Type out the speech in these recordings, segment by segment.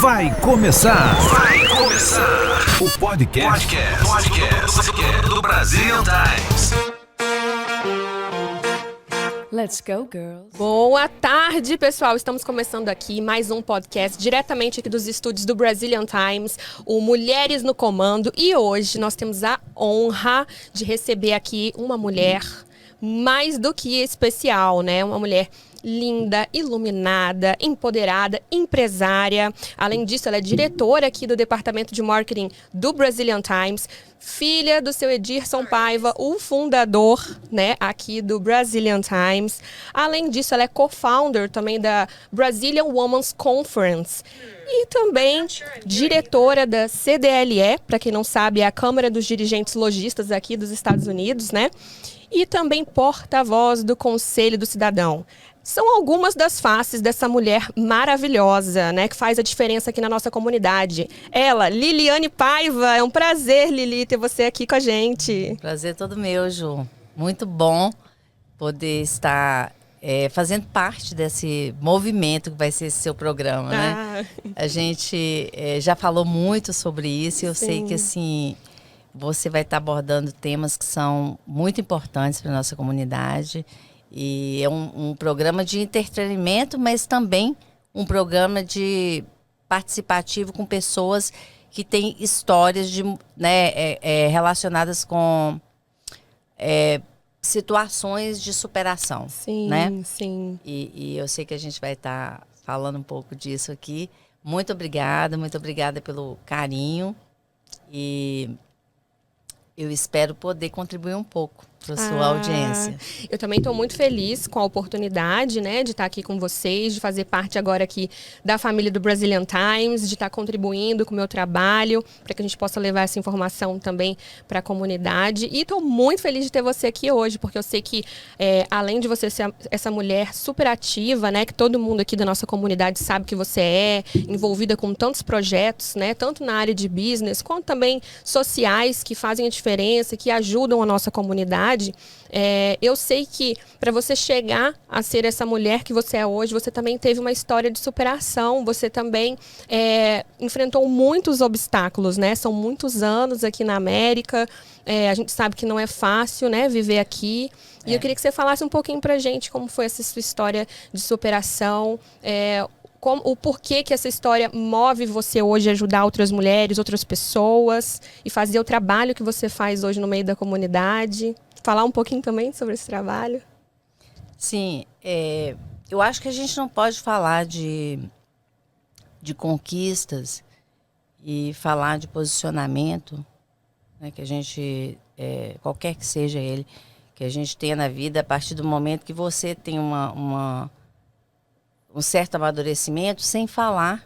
Vai começar o podcast do Brazilian Times. Let's go, girls. Boa tarde, pessoal. Estamos começando aqui mais um podcast diretamente aqui dos estúdios do Brazilian Times, o Mulheres no Comando. E hoje nós temos a honra de receber aqui uma mulher mais do que especial, né? Uma mulher linda, iluminada, empoderada, empresária. Além disso, ela é diretora aqui do Departamento de Marketing do Brazilian Times, filha do seu Edirson Paiva, o fundador, né, aqui do Brazilian Times. Além disso, ela é co-founder também da Brazilian Women's Conference e também diretora da CDLE, para quem não sabe, é a Câmara dos Dirigentes Lojistas aqui dos Estados Unidos, né? E também porta-voz do Conselho do Cidadão. São algumas das faces dessa mulher maravilhosa, né, que faz a diferença aqui na nossa comunidade. Ela, Liliane Paiva. É um prazer, Lili, ter você aqui com a gente. Prazer todo meu, Ju. Muito bom poder estar fazendo parte desse movimento que vai ser esse seu programa, né? A gente já falou muito sobre isso e eu sei que, assim, você vai estar abordando temas que são muito importantes para a nossa comunidade. E é um programa de entretenimento, mas também um programa de participativo com pessoas que têm histórias relacionadas com situações de superação. Sim, né? Sim. E eu sei que a gente vai estar falando um pouco disso aqui. Muito obrigada pelo carinho. E eu espero poder contribuir um pouco para a sua audiência. Eu também estou muito feliz com a oportunidade, né, de estar aqui com vocês, de fazer parte agora aqui da família do Brazilian Times, de estar contribuindo com o meu trabalho, para que a gente possa levar essa informação também para a comunidade. E estou muito feliz de ter você aqui hoje, porque eu sei que, além de você ser essa mulher super ativa, né, que todo mundo aqui da nossa comunidade sabe que você é, envolvida com tantos projetos, né, tanto na área de business, quanto também sociais, que fazem a diferença, que ajudam a nossa comunidade. Eu sei que para você chegar a ser essa mulher que você é hoje, você também teve uma história de superação, você também enfrentou muitos obstáculos, né? São muitos anos aqui na América, a gente sabe que não é fácil, né, viver aqui. E eu queria que você falasse um pouquinho pra gente como foi essa sua história de superação, o porquê que essa história move você hoje a ajudar outras mulheres, outras pessoas e fazer o trabalho que você faz hoje no meio da comunidade. Falar um pouquinho também sobre esse trabalho? Sim, eu acho que a gente não pode falar de conquistas e falar de posicionamento, né, que a gente, qualquer que seja ele, que a gente tenha na vida a partir do momento que você tem um certo amadurecimento, sem falar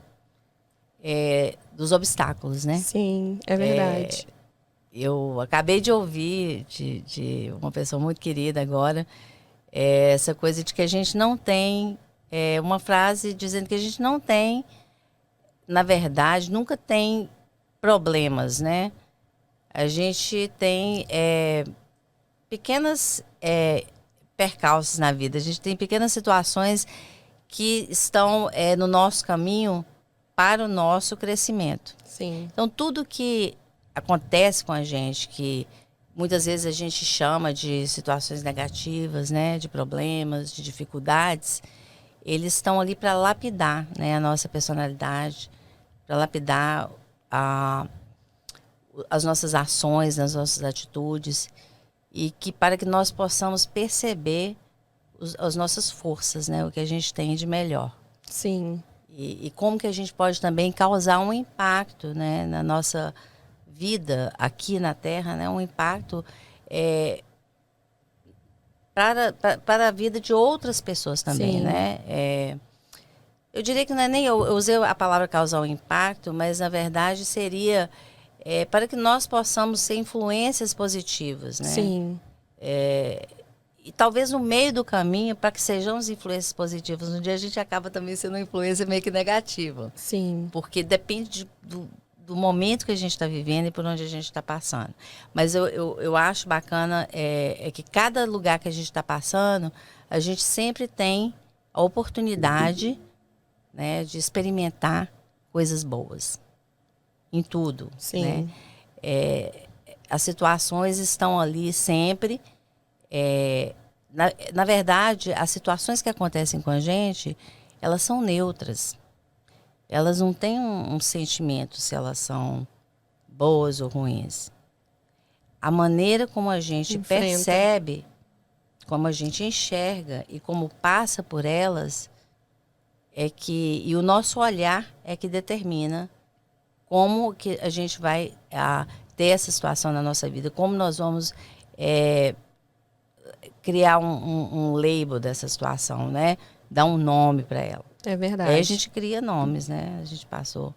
dos obstáculos, né? Sim, é verdade. Eu acabei de ouvir de uma pessoa muito querida agora, essa coisa de que a gente não tem, uma frase dizendo que a gente não tem, na verdade, nunca tem problemas, né? A gente tem pequenas percalços na vida, a gente tem pequenas situações que estão no nosso caminho para o nosso crescimento. Sim. Então, tudo que acontece com a gente, que muitas vezes a gente chama de situações negativas, né, de problemas, de dificuldades, eles estão ali para lapidar, né, a nossa personalidade, para lapidar as nossas ações, as nossas atitudes, e para que nós possamos perceber as nossas forças, né, o que a gente tem de melhor. Sim. E como que a gente pode também causar um impacto, né, na nossa vida aqui na Terra, né, um impacto para a vida de outras pessoas também, né? Eu diria que não é nem eu usei a palavra causar um impacto, mas na verdade seria para que nós possamos ser influências positivas, né? Sim. E talvez no meio do caminho, para que sejamos influências positivas, um dia a gente acaba também sendo uma influência meio que negativa. Sim. Porque depende do momento que a gente está vivendo e por onde a gente está passando. Mas eu acho bacana que cada lugar que a gente está passando, a gente sempre tem a oportunidade, né, de experimentar coisas boas. Em tudo. Sim. Né? As situações estão ali sempre. Na verdade, as situações que acontecem com a gente, elas são neutras. Elas não têm um sentimento se elas são boas ou ruins. A maneira como a gente percebe, como a gente enxerga e como passa por elas, e o nosso olhar é que determina como que a gente vai ter essa situação na nossa vida, como nós vamos criar um label dessa situação, né? Dar um nome para ela. É verdade. Aí a gente cria nomes, né? A gente passou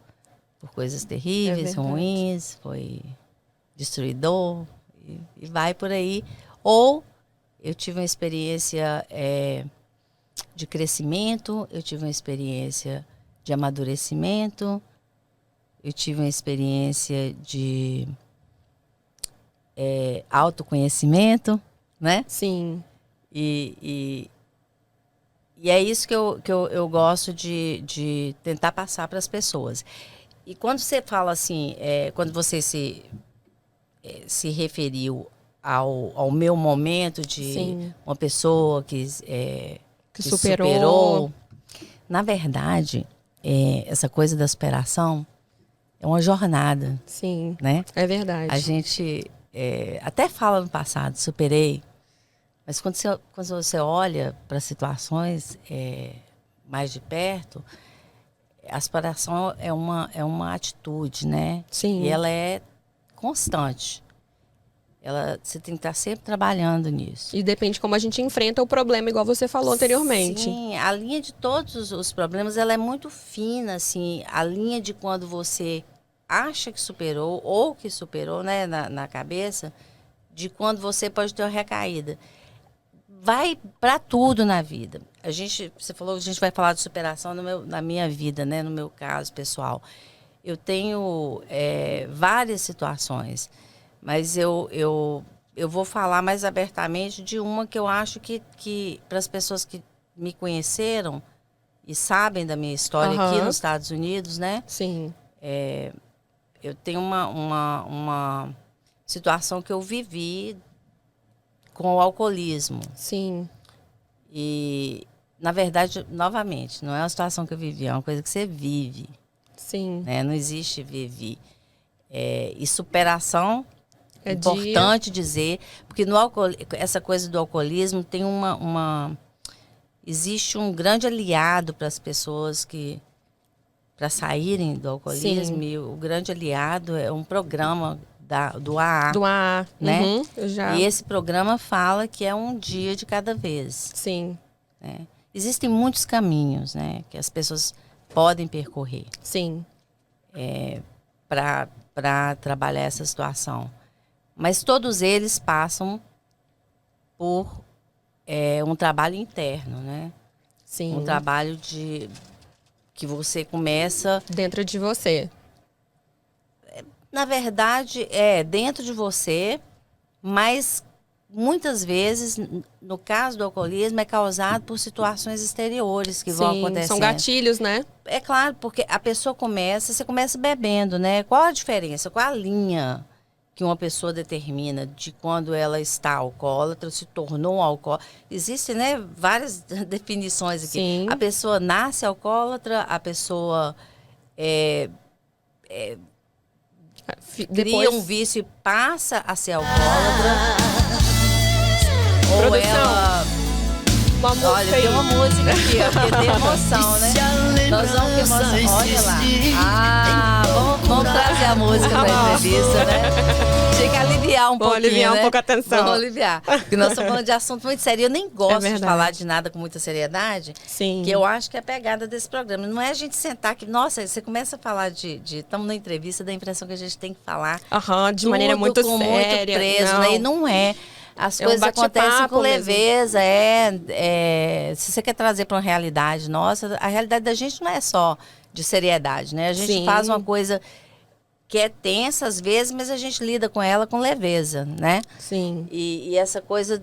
por coisas terríveis, ruins, foi destruidor e vai por aí. Ou eu tive uma experiência de crescimento, eu tive uma experiência de amadurecimento, eu tive uma experiência de autoconhecimento, né? Sim. E é isso que eu gosto de tentar passar para as pessoas. E quando você fala assim, quando você se referiu ao meu momento de Sim. uma pessoa que superou. Na verdade, essa coisa da superação é uma jornada. Sim, né? É verdade. A gente até fala no passado, superei. Mas quando você olha para situações mais de perto, a superação é uma atitude, né? Sim. E ela é constante. Você tem que estar sempre trabalhando nisso. E depende como a gente enfrenta o problema, igual você falou anteriormente. Sim, a linha de todos os problemas, ela é muito fina, assim. A linha de quando você acha que superou, ou que superou, né, na cabeça, de quando você pode ter uma recaída. Vai para tudo na vida. Você falou que a gente vai falar de superação na minha vida, né? No meu caso pessoal. Eu tenho várias situações, mas eu vou falar mais abertamente de uma que eu acho que para as pessoas que me conheceram e sabem da minha história aqui nos Estados Unidos, né? Sim. Eu tenho uma situação que eu vivi com o alcoolismo. Sim. E, na verdade, novamente, não é uma situação que eu vivi, é uma coisa que você vive. Sim. Né? Não existe viver. E superação, importante dizer, porque essa coisa do alcoolismo tem existe um grande aliado para as pessoas para saírem do alcoolismo. Sim. E o grande aliado é um programa do AA. Do AA, né? Já. E esse programa fala que é um dia de cada vez. Sim. Né? Existem muitos caminhos, né, que as pessoas podem percorrer. Sim. Para trabalhar essa situação. Mas todos eles passam por um trabalho interno, né? Sim. Um trabalho que você começa dentro de você. Na verdade, dentro de você, mas muitas vezes, no caso do alcoolismo, é causado por situações exteriores que vão acontecendo. São gatilhos, né? É claro, porque você começa bebendo, né? Qual a diferença? Qual a linha que uma pessoa determina de quando ela está alcoólatra, se tornou alcoólatra? Existem, né, várias definições aqui. Sim. A pessoa nasce alcoólatra, a pessoa cria um vício e passa a ser alcoólatra. Ou ela... Olha, tem uma música aqui, porque tem emoção, né? Nós vamos olha lá. Vamos trazer a música para a entrevista, né? Tinha que aliviar um pouquinho, aliviar né? um pouco a tensão. Vamos aliviar. Porque nós estamos falando de assunto muito sério. Eu nem gosto de falar de nada com muita seriedade. Sim. Que eu acho que é a pegada desse programa. Não é a gente sentar aqui... Nossa, você começa a falar estamos na entrevista, dá a impressão que a gente tem que falar de maneira muito séria. Muito preso, não. né? E não é. As coisas acontecem com leveza. Se você quer trazer para uma realidade nossa, a realidade da gente não é só de seriedade, né? A gente faz uma coisa que é tensa às vezes, mas a gente lida com ela com leveza, né? Sim. E essa coisa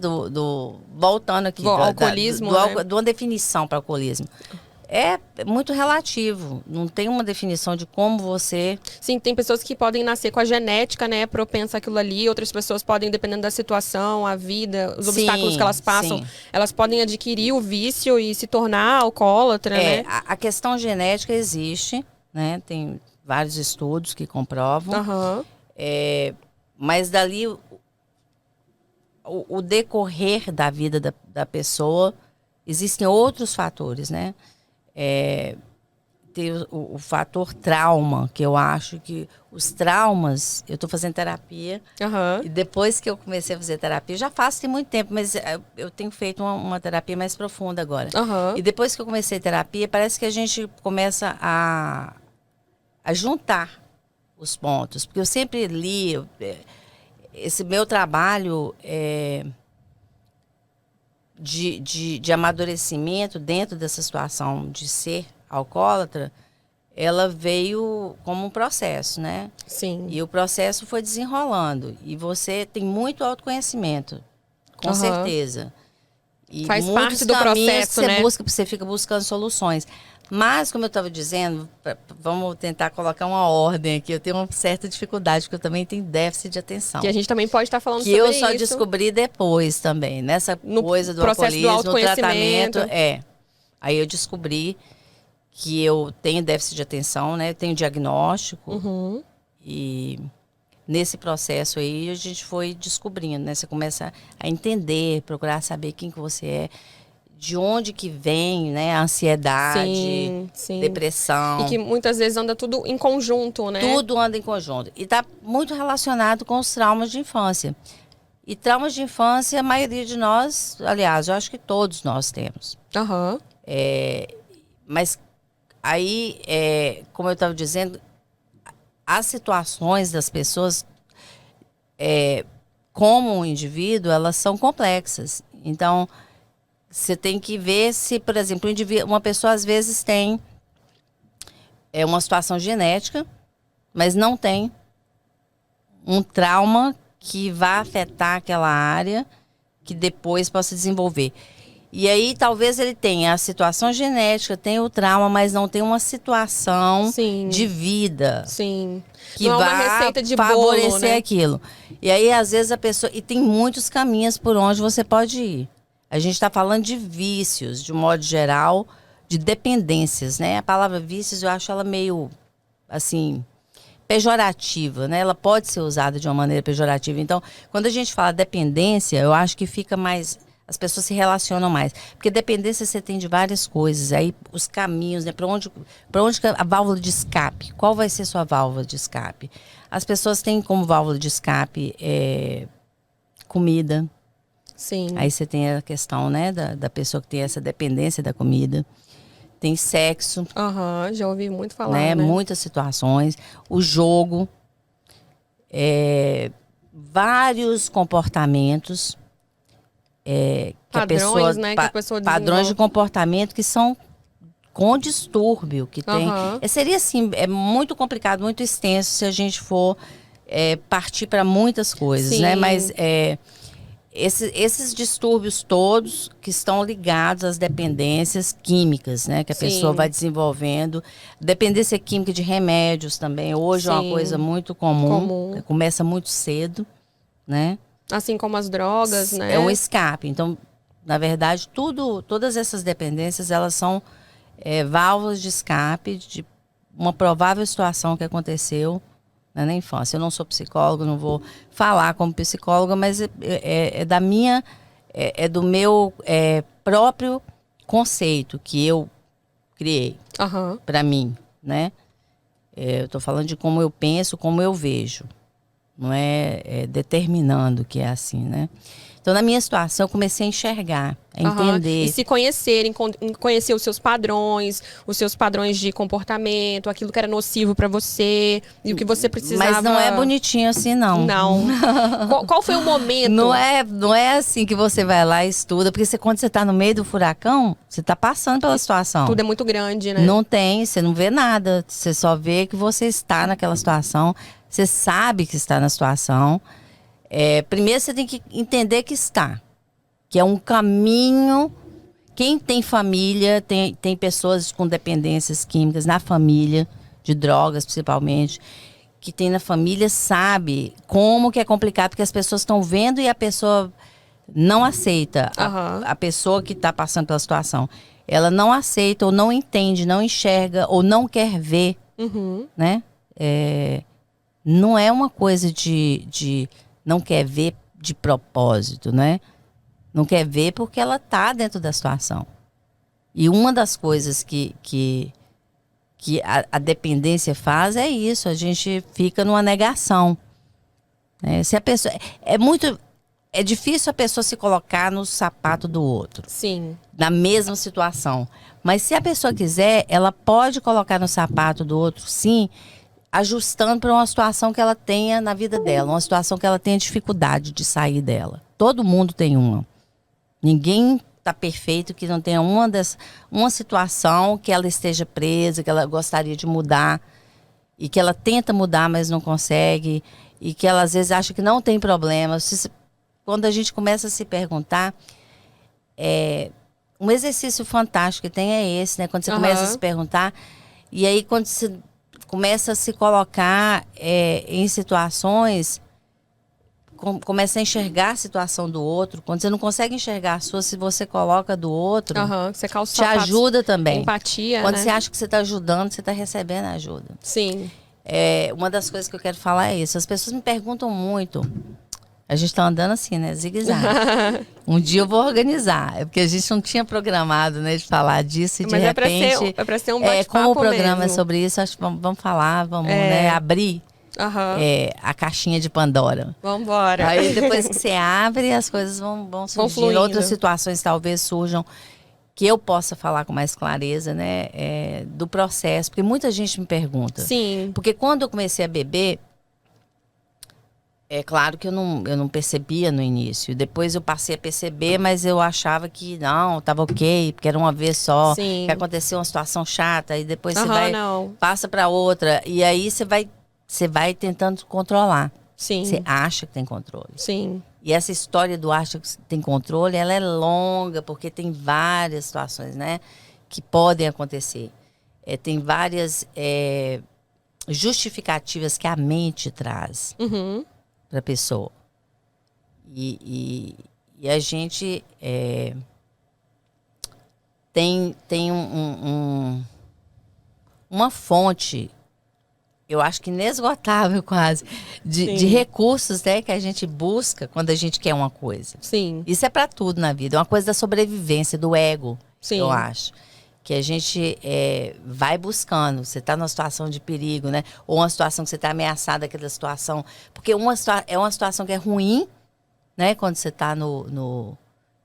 voltando aqui, alcoolismo, de uma definição para alcoolismo. É muito relativo, não tem uma definição de como você... Sim, tem pessoas que podem nascer com a genética, né, propensa àquilo ali. Outras pessoas podem, dependendo da situação, a vida, os obstáculos que elas passam, elas podem adquirir o vício e se tornar alcoólatra, né? A questão genética existe, né? Tem vários estudos que comprovam. Aham. Mas dali, o decorrer da vida da pessoa, existem outros fatores, né? Tem o fator trauma, que eu acho que os traumas... Eu estou fazendo terapia, e depois que eu comecei a fazer terapia, já faço tem muito tempo, mas eu tenho feito uma terapia mais profunda agora. E depois que eu comecei a terapia, parece que a gente começa a juntar os pontos. Porque eu sempre li... Esse meu trabalho de amadurecimento dentro dessa situação de ser alcoólatra, ela veio como um processo, né? Sim. E o processo foi desenrolando. E você tem muito autoconhecimento, com certeza. E faz parte do processo, você né? Você fica buscando soluções. Mas, como eu estava dizendo, vamos tentar colocar uma ordem aqui. Eu tenho uma certa dificuldade, porque eu também tenho déficit de atenção. Que a gente também pode estar falando que sobre eu só isso. descobri depois também. Nessa coisa do processo do alcoolismo, no autoconhecimento. tratamento. Aí eu descobri que eu tenho déficit de atenção, né? Eu tenho diagnóstico. E nesse processo aí a gente foi descobrindo, né? Você começa a entender, procurar saber quem que você é. De onde que vem, né, a ansiedade, depressão. E que muitas vezes anda tudo em conjunto, né? Tudo anda em conjunto. E está muito relacionado com os traumas de infância. E traumas de infância, a maioria de nós, aliás, eu acho que todos nós temos. Mas aí, como eu estava dizendo, as situações das pessoas, como um indivíduo, elas são complexas. Então... Você tem que ver se, por exemplo, uma pessoa às vezes tem uma situação genética, mas não tem um trauma que vá afetar aquela área que depois possa desenvolver. E aí talvez ele tenha a situação genética, tenha o trauma, mas não tem uma situação de vida. Que não vai é uma receita de favorecer bolo, né? aquilo. E aí, às vezes, a pessoa... E tem muitos caminhos por onde você pode ir. A gente está falando de vícios, de um modo geral, de dependências, né? A palavra vícios, eu acho ela meio, assim, pejorativa, né? Ela pode ser usada de uma maneira pejorativa. Então, quando a gente fala dependência, eu acho que fica mais... As pessoas se relacionam mais. Porque dependência você tem de várias coisas. Aí, os caminhos, né? Para onde a válvula de escape? Qual vai ser sua válvula de escape? As pessoas têm como válvula de escape comida. Aí você tem a questão, né, da pessoa que tem essa dependência da comida. Tem sexo. Já ouvi muito falar, né? né? Muitas situações. O jogo. Vários comportamentos. Padrões, né? Que a pessoa padrões de comportamento que são com distúrbio. Que tem. Seria assim, muito complicado, muito extenso se a gente for partir para muitas coisas, né? Mas... Esses distúrbios todos que estão ligados às dependências químicas, né? Que a pessoa vai desenvolvendo. Dependência química de remédios também. Hoje é uma coisa muito comum. Começa muito cedo, né? Assim como as drogas, né? É um escape. Então, na verdade, todas essas dependências, elas são válvulas de escape de uma provável situação que aconteceu na infância. Eu não sou psicóloga, não vou falar como psicóloga, mas é do meu próprio conceito que eu criei para mim, né? Eu estou falando de como eu penso, como eu vejo, não é determinando que é assim, né? Então, na minha situação, eu comecei a enxergar, a entender. E se conhecer, conhecer os seus padrões de comportamento, aquilo que era nocivo para você e o que você precisava. Mas não é bonitinho assim, não. Não. Qual foi o momento? Não é assim que você vai lá e estuda, porque quando você está no meio do furacão, você está passando pela situação. Tudo é muito grande, né? Não tem, você não vê nada. Você só vê que você está naquela situação, você sabe que está na situação. Primeiro você tem que entender que é um caminho Quem tem família, tem pessoas com dependências químicas na família, de drogas principalmente, que tem na família, sabe como que é complicado, porque as pessoas estão vendo e a pessoa não aceita. A pessoa que está passando pela situação. Ela não aceita, ou não entende, não enxerga, ou não quer ver, né? Não é uma coisa de não quer ver de propósito, né? Não quer ver porque ela está dentro da situação. E uma das coisas que a dependência faz é isso, a gente fica numa negação. Se a pessoa, é difícil a pessoa se colocar no sapato do outro. Sim. Na mesma situação. Mas se a pessoa quiser, ela pode colocar no sapato do outro, sim, ajustando para uma situação que ela tenha na vida dela, uma situação que ela tenha dificuldade de sair dela. Todo mundo tem uma. Ninguém está perfeito que não tenha uma situação que ela esteja presa, que ela gostaria de mudar e que ela tenta mudar, mas não consegue, e que ela às vezes acha que não tem problema. Quando a gente começa a se perguntar, um exercício fantástico que tem é esse, né? Quando você começa a se perguntar, e aí quando você começa a se colocar em situações, começa a enxergar a situação do outro. Quando você não consegue enxergar a sua, se você coloca do outro, você calça te ajuda também. Empatia, quando né? você acha que você está ajudando, você está recebendo ajuda. Sim. Uma das coisas que eu quero falar é isso. As pessoas me perguntam muito. A gente está andando assim, né? Zigue-zague. Um dia eu vou organizar. Porque a gente não tinha programado, né, de falar disso. E de repente, é pra ser um bate-papo como o programa mesmo. É sobre isso, acho que vamos falar, né, abrir a caixinha de Pandora. Vamos embora. Aí depois que você abre, as coisas vão surgindo. Fluindo. Outras situações talvez surjam que eu possa falar com mais clareza, né? Do processo. Porque muita gente me pergunta. Sim. Porque quando eu comecei a beber, é claro que eu não percebia no início. Depois eu passei a perceber, mas eu achava que não, estava ok, porque era uma vez só. Sim. Que aconteceu uma situação chata, e depois você não. passa para outra. E aí você vai tentando controlar. Sim. Você acha que tem controle. Sim. E essa história do acha que tem controle, ela é longa, porque tem várias situações, né, que podem acontecer. Tem várias justificativas que a mente traz para a pessoa. E a gente tem uma fonte, eu acho que inesgotável quase, de recursos, né, que a gente busca quando a gente quer uma coisa. Sim. Isso é para tudo na vida. É uma coisa da sobrevivência, do ego, eu acho. Que a gente vai buscando. Você está numa situação de perigo, né? Ou uma situação que você está ameaçada daquela situação. Porque é uma situação que é ruim, né? Quando você está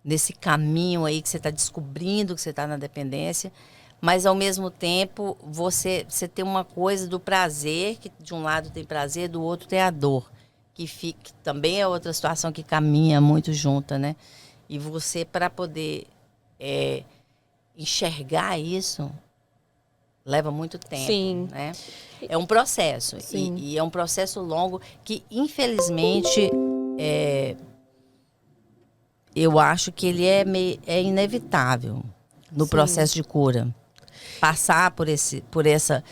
nesse caminho aí que você está descobrindo que você está na dependência. Mas, ao mesmo tempo, você tem uma coisa do prazer, que de um lado tem prazer, do outro tem a dor. Que também é outra situação que caminha muito junta, né? E você, para poder enxergar isso, leva muito tempo. Sim. Né? É um processo. E é um processo longo que, infelizmente, eu acho que ele é inevitável no processo de cura. Passar por essa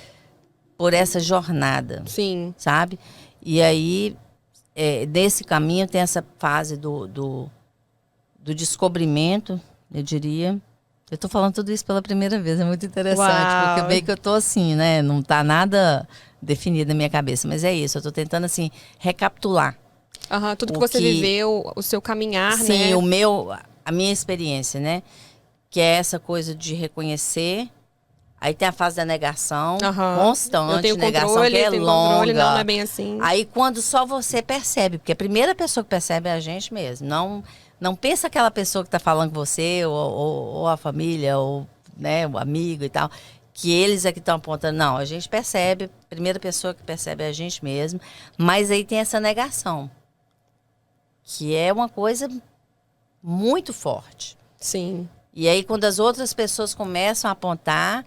jornada. Sim. Sabe? E aí, nesse caminho, tem essa fase do descobrimento, eu diria. Eu tô falando tudo isso pela primeira vez, é muito interessante. Uau. Porque meio que eu tô assim, né? Não tá nada definido na minha cabeça, mas é isso. Eu tô tentando, assim, recapitular. Tudo que você viveu, o seu caminhar, né? Sim, a minha experiência, né? Que é essa coisa de reconhecer. Aí tem a fase da negação, constante, eu tenho negação controle, que é longa. Controle, não é bem assim. Aí quando só você percebe, porque a primeira pessoa que percebe é a gente mesmo. Não pensa aquela pessoa que está falando com você, ou a família, ou, né, o amigo e tal, que eles é que estão apontando. Não, a gente percebe, a primeira pessoa que percebe é a gente mesmo. Mas aí tem essa negação, que é uma coisa muito forte. Sim. E aí quando as outras pessoas começam a apontar,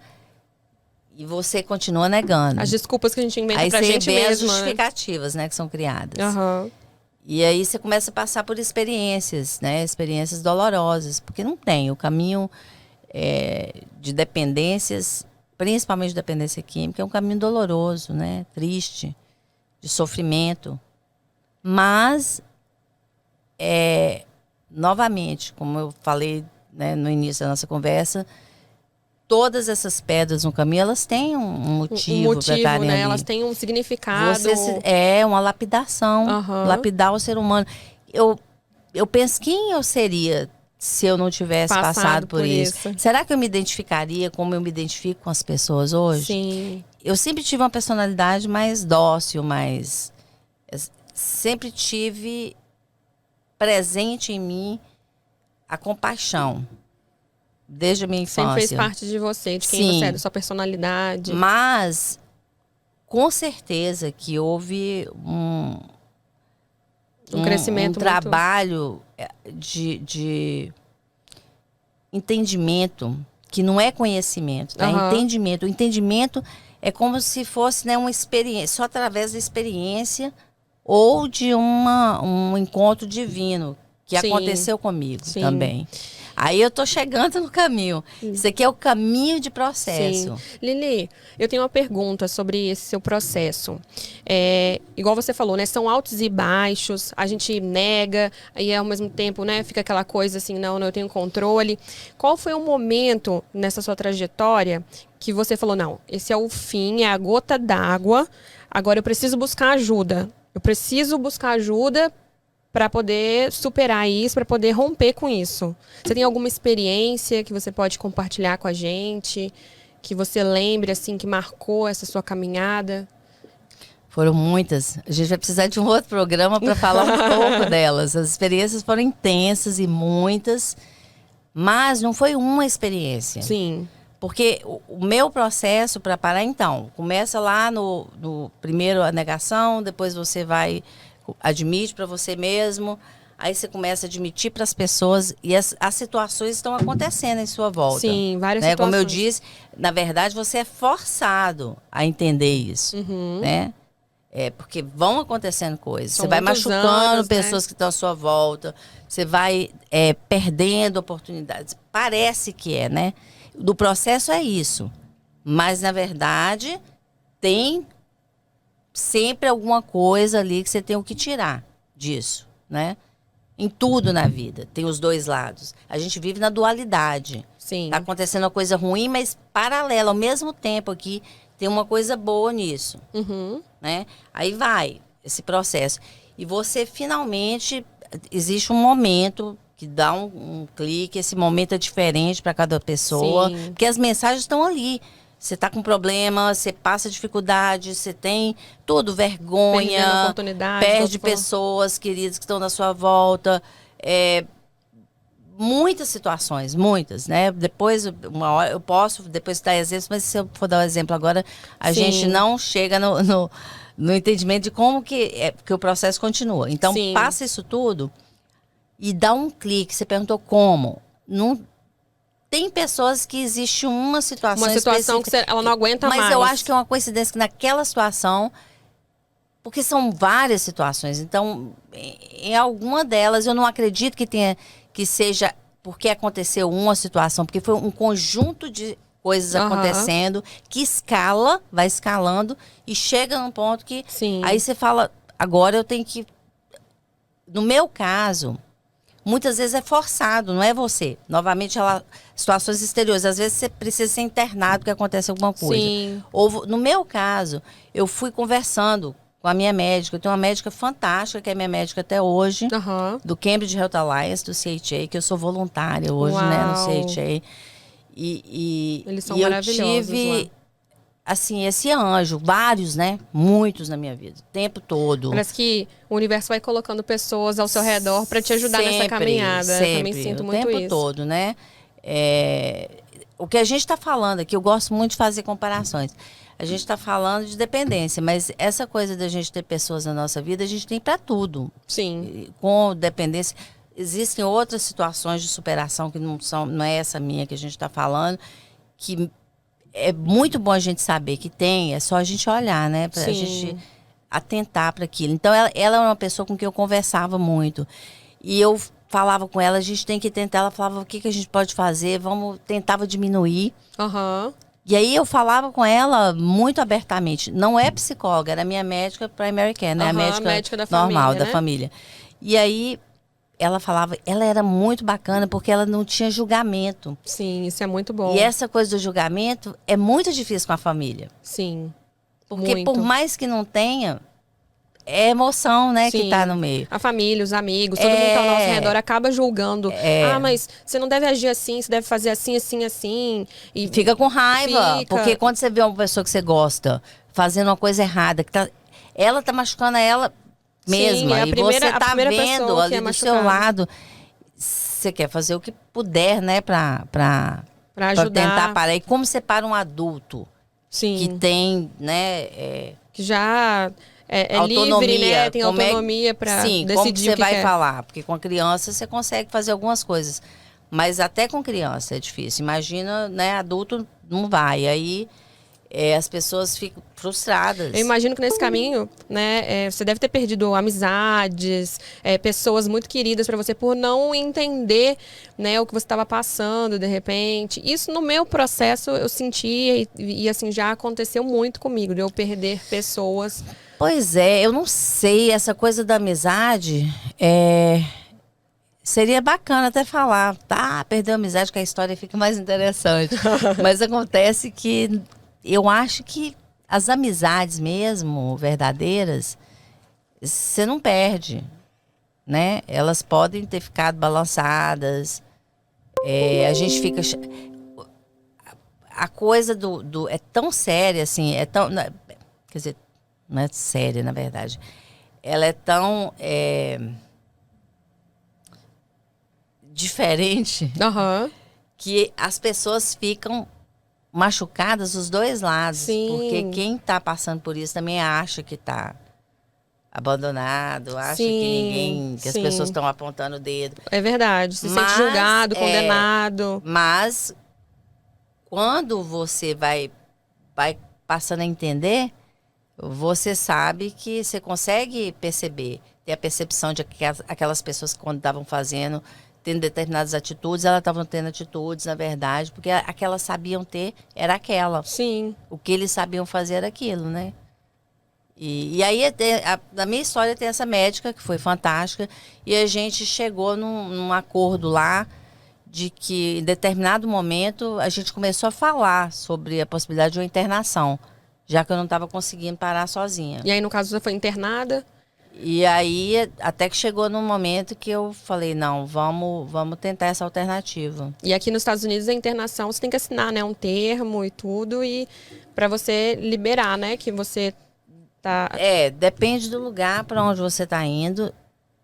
e você continua negando. As desculpas que a gente inventa pra gente mesmo. Aí você vê as mesma, justificativas, né, que são criadas. Aham. E aí você começa a passar por experiências, né? Experiências dolorosas. Porque não tem. O caminho de dependências, principalmente dependência química, é um caminho doloroso, né? Triste, de sofrimento. Mas, novamente, como eu falei, né, no início da nossa conversa, todas essas pedras no caminho, elas têm um motivo para estarem né? ali. Elas têm um significado. É uma lapidação, lapidar o ser humano. Eu penso, quem eu seria se eu não tivesse passado por isso? Será que eu me identificaria como eu me identifico com as pessoas hoje? Sim. Eu sempre tive uma personalidade mais dócil, sempre tive presente em mim a compaixão. Desde a minha infância. Sempre fez parte de você, de quem você é, da sua personalidade. Mas, com certeza que houve um crescimento, um trabalho de entendimento, que não é conhecimento, tá? Entendimento. O entendimento é como se fosse, né, uma experiência, só através da experiência ou de um encontro divino, que aconteceu comigo também. Aí eu tô chegando no caminho. Isso aqui é o caminho de processo. Sim. Lili, eu tenho uma pergunta sobre esse seu processo. Igual você falou, né? São altos e baixos, a gente nega, aí ao mesmo tempo, né, fica aquela coisa assim, não, eu tenho controle. Qual foi o momento nessa sua trajetória que você falou, não, esse é o fim, é a gota d'água, agora eu preciso buscar ajuda. Eu preciso buscar ajuda para poder superar isso, para poder romper com isso. Você tem alguma experiência que você pode compartilhar com a gente, que você lembre, assim, que marcou essa sua caminhada? Foram muitas. A gente vai precisar de um outro programa para falar um pouco delas. As experiências foram intensas e muitas, mas não foi uma experiência. Sim. Porque o meu processo para parar, então, começa lá no primeiro a negação, depois você admite para você mesmo, aí você começa a admitir para as pessoas e as situações estão acontecendo em sua volta. Sim, várias situações. Como eu disse, na verdade você é forçado a entender isso, né? Porque vão acontecendo coisas. Você vai machucando pessoas que estão à sua volta, você vai perdendo oportunidades. Parece que né? Do processo é isso, mas na verdade tem sempre alguma coisa ali que você tem o que tirar disso, né? Em tudo na vida, tem os dois lados. A gente vive na dualidade. Sim. Tá acontecendo uma coisa ruim, mas paralela, ao mesmo tempo aqui, tem uma coisa boa nisso, né? Aí vai esse processo. E você finalmente, existe um momento que dá um clique, esse momento é diferente para cada pessoa, porque as mensagens estão ali. Você está com problema, você passa dificuldade, você tem tudo, vergonha, perde pessoas queridas que estão na sua volta. Muitas situações, muitas, né? Depois, uma hora, eu posso depois dar exemplos, mas se eu for dar um exemplo agora, a gente não chega no entendimento de como que o processo continua. Então, passa isso tudo e dá um clique. Você perguntou como. Não tem pessoas que existe uma situação que ela não aguenta mais. Mas eu acho que é uma coincidência que naquela situação, porque são várias situações, então em alguma delas eu não acredito que seja porque aconteceu uma situação, porque foi um conjunto de coisas acontecendo que vai escalando e chega num ponto que aí você fala, agora eu tenho que... No meu caso, muitas vezes é forçado, não é você. Novamente, situações exteriores. Às vezes você precisa ser internado porque acontece alguma coisa. Ou, no meu caso, eu fui conversando com a minha médica. Eu tenho uma médica fantástica, que é minha médica até hoje, do Cambridge Health Alliance, do CHA, que eu sou voluntária hoje, né, no CHA. Eles são maravilhosos. Eu tive... Assim, esse anjo, vários, né? Muitos na minha vida, o tempo todo. Parece que o universo vai colocando pessoas ao seu redor para te ajudar nessa caminhada. Sempre, eu também sinto muito isso. O tempo todo, né? O que a gente está falando aqui, eu gosto muito de fazer comparações. A gente está falando de dependência, mas essa coisa da gente ter pessoas na nossa vida, a gente tem para tudo. Sim. Com dependência. Existem outras situações de superação que não é essa minha que a gente está falando, que... É muito bom a gente saber que tem, é só a gente olhar, né? Pra a gente atentar para aquilo. Então, ela é uma pessoa com quem eu conversava muito. E eu falava com ela, a gente tem que tentar. Ela falava, o que, que a gente pode fazer? Tentava diminuir. Aham. E aí eu falava com ela muito abertamente. Não é psicóloga, era minha médica primary care, né? A médica da normal, família, da né? família. E aí ela falava, ela era muito bacana porque ela não tinha julgamento. Sim, isso é muito bom. E essa coisa do julgamento é muito difícil com a família. Sim. Porque muito. por mais que não tenha, é emoção, né, Sim. que tá no meio. A família, os amigos, todo mundo que tá ao nosso redor acaba julgando. É. Ah, mas você não deve agir assim, você deve fazer assim, assim, assim. E Fica com raiva, Fica. porque quando você vê uma pessoa que você gosta fazendo uma coisa errada, ela tá machucando ela mesma, é a e primeira- você a tá primeira vendo pessoa que ali é do seu machucada. lado, você quer fazer o que puder, né, pra Pra ajudar. tentar parar. E como você para um adulto Sim. que tem, né, Que já é autonomia, livre, né? Tem como autonomia pra sim, decidir como que você o que vai quer. falar? Porque com a criança você consegue fazer algumas coisas, mas até com criança é difícil. Imagina, né, adulto não vai. Aí as pessoas ficam frustradas. Eu imagino que nesse caminho, né, você deve ter perdido amizades, pessoas muito queridas para você por não entender, né, o que você estava passando de repente. Isso no meu processo eu senti e assim já aconteceu muito comigo, de eu perder pessoas. Pois é, eu não sei, essa coisa da amizade, seria bacana até falar, tá, perdeu a amizade que a história fica mais interessante. Mas acontece que eu acho que as amizades mesmo, verdadeiras, você não perde, né? Elas podem ter ficado balançadas, a gente fica... A coisa é tão séria, assim, é tão... Quer dizer, não é séria, na verdade. Ela é tão diferente Aham. que as pessoas ficam machucadas dos dois lados. Sim. Porque quem está passando por isso também acha que está abandonado, acha Sim, que ninguém, que as sim. pessoas estão apontando o dedo. É verdade. Se Mas, sente julgado, condenado. Mas quando você vai passando a entender, você sabe que você consegue perceber, ter a percepção de que aquelas pessoas que quando estavam fazendo, tendo determinadas atitudes, elas estavam tendo atitudes, na verdade, porque a que elas sabiam ter era aquela. Sim. O que eles sabiam fazer era aquilo, né? E aí, na minha história, tem essa médica que foi fantástica, e a gente chegou num acordo lá, de que em determinado momento a gente começou a falar sobre a possibilidade de uma internação, já que eu não estava conseguindo parar sozinha. E aí, no caso, você foi internada? E aí, até que chegou num momento que eu falei, não, vamos tentar essa alternativa. E aqui nos Estados Unidos, a internação, você tem que assinar, né, um termo e tudo, e para você liberar, né, que você tá... Depende do lugar para onde você está indo.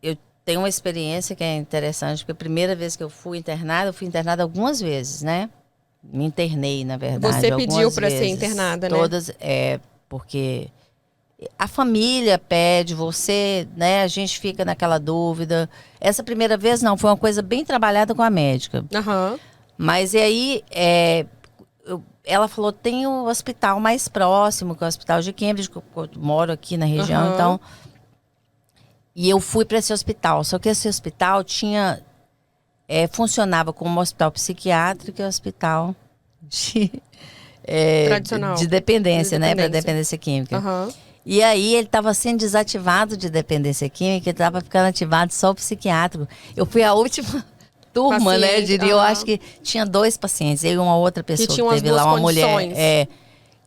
Eu tenho uma experiência que é interessante, porque a primeira vez que eu fui internada algumas vezes, né? Me internei, na verdade. Você pediu para vezes. ser internada, né? Todas, porque a família pede, você, né? A gente fica naquela dúvida. Essa primeira vez não, foi uma coisa bem trabalhada com a médica. Aham. Mas e aí, ela falou, tem o hospital mais próximo, que é o hospital de Cambridge, que eu moro aqui na região, Aham. então... E eu fui para esse hospital, só que esse hospital funcionava como um hospital psiquiátrico e hospital Tradicional. de dependência, né? Para Dependência. dependência química. Aham. E aí ele estava sendo desativado de dependência química, ele estava ficando ativado só o psiquiátrico. Eu fui a última turma, né? Eu Paciente, diria, eu aham. acho que tinha 2 pacientes, eu e uma outra pessoa que tinham as teve lá, duas uma mulher, condições.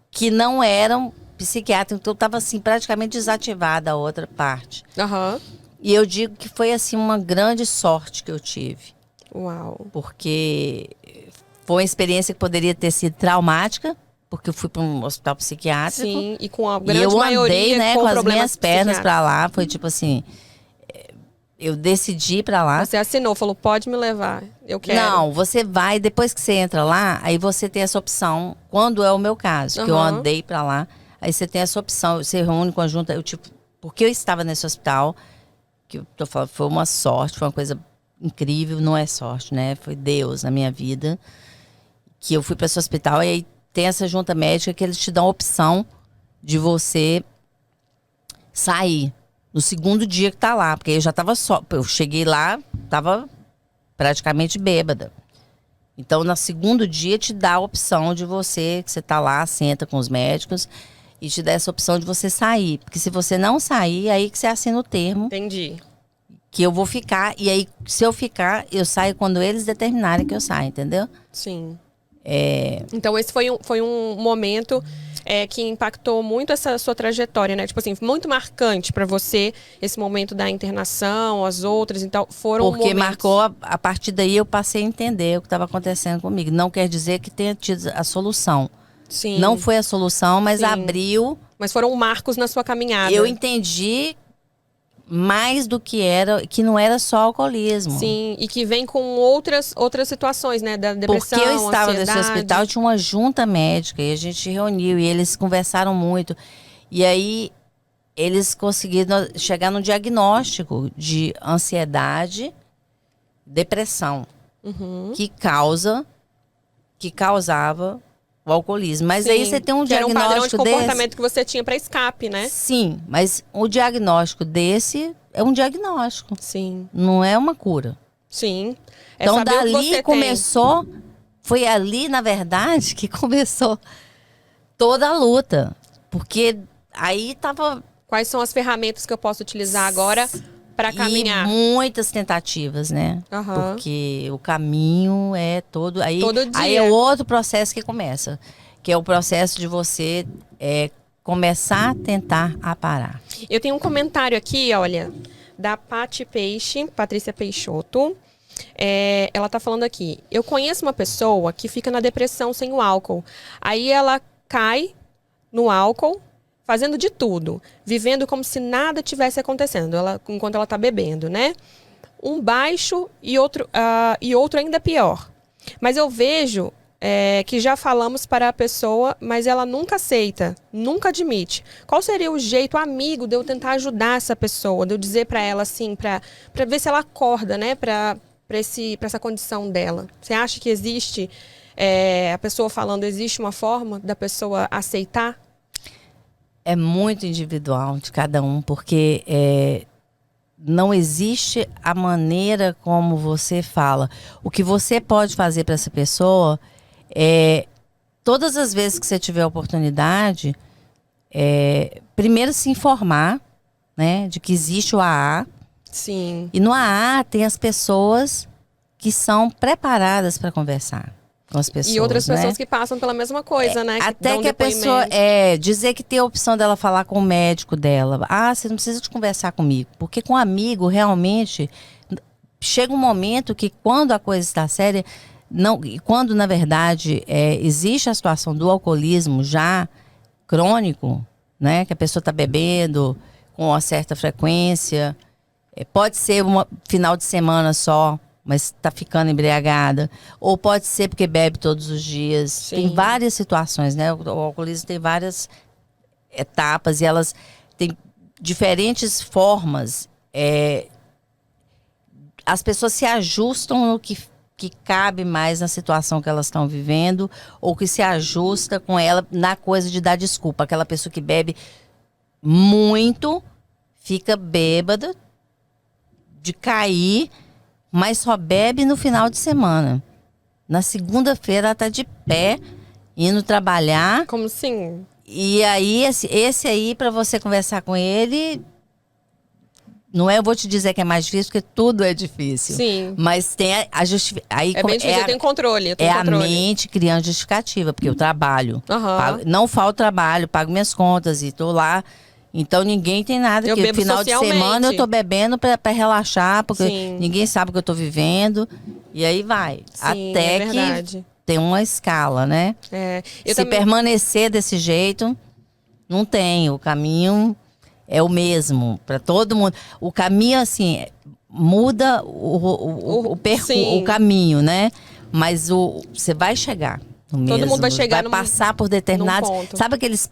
que não eram psiquiátricos, então estava assim, praticamente desativada a outra parte. Aham. E eu digo que foi assim uma grande sorte que eu tive, Uau. porque foi uma experiência que poderia ter sido traumática, porque eu fui para um hospital psiquiátrico. Sim, e com a E grande eu maioria andei, né, com as problemas minhas pernas psiquiátricos. para lá, foi tipo assim, eu decidi ir para lá. Você assinou, falou, pode me levar, eu quero. Não, você vai, depois que você entra lá, aí você tem essa opção, quando é o meu caso, que eu Aham. andei para lá, aí você tem essa opção, você reúne com a junta, porque eu estava nesse hospital, que eu tô falando, foi uma sorte, foi uma coisa incrível, não é sorte, né? Foi Deus na minha vida, que eu fui para esse hospital, e aí tem essa junta médica que eles te dão a opção de você sair no segundo dia que tá lá, porque eu já tava só, eu cheguei lá tava praticamente bêbada. Então, no segundo dia, te dá a opção de você, que você tá lá, senta com os médicos, e te dá essa opção de você sair. Porque se você não sair, aí que você assina o termo. Entendi. Que eu vou ficar, e aí, se eu ficar, eu saio quando eles determinarem que eu saio, entendeu? Sim. Então, esse foi um momento que impactou muito essa sua trajetória, né? Tipo assim, muito marcante para você esse momento da internação, as outras, então foram Porque momentos... marcou, a partir daí eu passei a entender o que estava acontecendo comigo. Não quer dizer que tenha tido a solução. Sim. Não foi a solução, mas Sim. abriu. Mas foram marcos na sua caminhada. Eu entendi mais do que era, que não era só alcoolismo. Sim, e que vem com outras situações, né? Da depressão, Porque eu estava nesse ansiedade. hospital, tinha uma junta médica e a gente reuniu e eles conversaram muito. E aí eles conseguiram chegar no diagnóstico de ansiedade, depressão, que causava o alcoolismo. Mas Sim, aí você tem um que era um padrão de diagnóstico comportamento desse. que você tinha para escape, né? Sim, mas o diagnóstico desse é um diagnóstico, Sim, não é uma cura. sim. É Então saber o que dali você começou, foi ali na verdade que começou toda a luta, porque aí tava Quais são as ferramentas que eu posso utilizar agora para caminhar? e muitas tentativas, né? Aham. Porque o caminho é todo aí, Todo dia. aí é outro processo que começa, que é o processo de você começar a tentar a parar. Eu tenho um comentário aqui, olha, da Patrícia Peixoto. Ela tá falando aqui. Eu conheço uma pessoa que fica na depressão sem o álcool. Aí ela cai no álcool, fazendo de tudo, vivendo como se nada tivesse acontecendo, enquanto ela tá bebendo, né? Um baixo e outro ainda pior. Mas eu vejo que já falamos para a pessoa, mas ela nunca aceita, nunca admite. Qual seria o jeito amigo de eu tentar ajudar essa pessoa, de eu dizer para ela assim, para ver se ela acorda, né, para essa condição dela? Você acha que existe, a pessoa falando, existe uma forma da pessoa aceitar? É muito individual de cada um, porque não existe a maneira como você fala. O que você pode fazer para essa pessoa todas as vezes que você tiver a oportunidade, primeiro se informar, né, de que existe o AA. Sim. E no AA tem as pessoas que são preparadas para conversar com as pessoas. E outras né? pessoas que passam pela mesma coisa, né? Até que a pessoa dizer que tem a opção dela falar com o médico dela. Ah, você não precisa de conversar comigo. Porque com um amigo, realmente, chega um momento que quando a coisa está séria, quando na verdade existe a situação do alcoolismo já crônico, né? Que a pessoa está bebendo com uma certa frequência. Pode ser um final de semana só, mas está ficando embriagada. Ou pode ser porque bebe todos os dias. Sim. Tem várias situações, né? O alcoolismo tem várias etapas e elas têm diferentes formas. As pessoas se ajustam no que cabe mais na situação que elas estão vivendo, ou que se ajusta com ela na coisa de dar desculpa. Aquela pessoa que bebe muito, fica bêbada, de cair, mas só bebe no final de semana. Na segunda-feira ela tá de pé, indo trabalhar. Como assim? E aí, esse aí, para você conversar com ele, não eu vou te dizer que é mais difícil, porque tudo é difícil. Sim. Mas tem a justificativa. É bem difícil, eu tenho controle. A mente criando justificativa, porque eu trabalho. Uhum. Não falta trabalho, pago minhas contas e tô lá. Então ninguém tem nada. Eu Que bebo final de socialmente. semana eu tô bebendo pra relaxar, porque Sim. ninguém sabe o que eu tô vivendo. E aí vai. Sim, até é verdade. que tem uma escala, né? Eu Se também... permanecer desse jeito, não tem. O caminho é o mesmo para todo mundo. O caminho, assim, muda o caminho, né? Mas você vai chegar no mesmo. Todo mundo vai chegar passar por determinados... num ponto. Sabe aqueles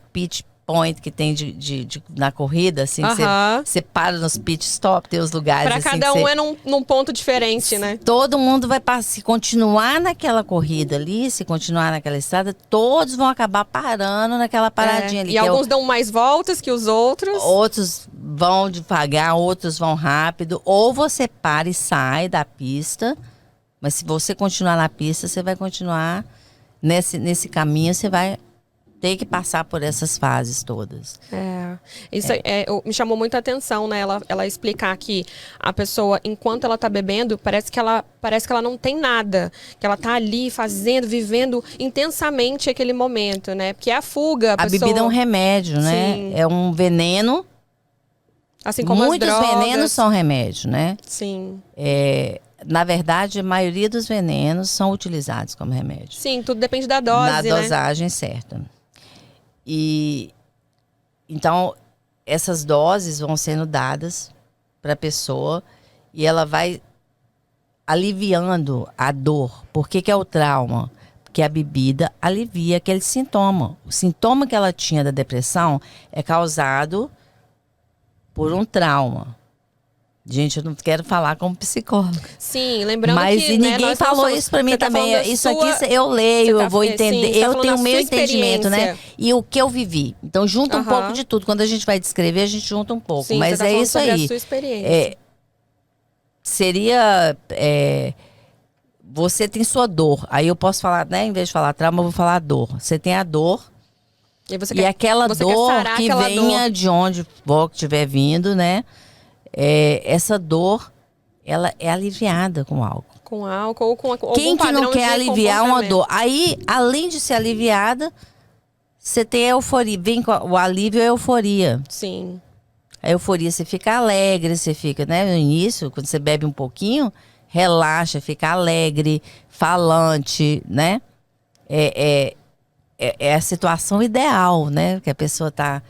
checkpoint que tem na corrida, assim, que você para nos pit stop, tem os lugares pra assim. Cada um é num ponto diferente, né? Todo mundo vai passar. Se continuar naquela corrida ali, se continuar naquela estrada, todos vão acabar parando naquela paradinha ali. E alguns dão mais voltas que os outros. Outros vão devagar, outros vão rápido. Ou você para e sai da pista. Mas se você continuar na pista, você vai continuar nesse caminho, você vai ter que passar por essas fases todas. Isso me chamou muita atenção, né? Ela explicar que a pessoa, enquanto ela tá bebendo, parece que ela não tem nada. Que ela tá ali fazendo, vivendo intensamente aquele momento, né? Porque é a fuga. A pessoa... bebida é um remédio, né? Sim. É um veneno. Assim como muitos as drogas. venenos são remédio, né? Sim. Na verdade, a maioria dos venenos são utilizados como remédio. Sim, tudo depende da dose, na né? dosagem certa. E então essas doses vão sendo dadas para a pessoa e ela vai aliviando a dor. Por que é o trauma? Porque a bebida alivia aquele sintoma. O sintoma que ela tinha da depressão é causado por um trauma. Gente, eu não quero falar como psicóloga. Sim, lembrando mas que... ninguém nós falou somos, isso pra mim também. Isso sua... aqui eu leio, eu vou entender. Sim, eu tenho o meu entendimento, né? E o que eu vivi. Então, junta um pouco de tudo. Quando a gente vai descrever, a gente junta um pouco. Sim, mas você tá é isso aí. A sua experiência. Seria... você tem sua dor. Aí eu posso falar, né? Em vez de falar trauma, eu vou falar dor. Você tem a dor. E aquela dor que venha de onde for que estiver vindo, né? Essa dor, ela é aliviada com álcool. Com álcool ou com algum Quem que não quer aliviar uma dor? Aí, além de ser aliviada, você tem a euforia. Vem com o alívio e a euforia. Sim. A euforia, você fica alegre, você fica, né? No início, quando você bebe um pouquinho, relaxa, fica alegre, falante, né? É a situação ideal, né? Que a pessoa tá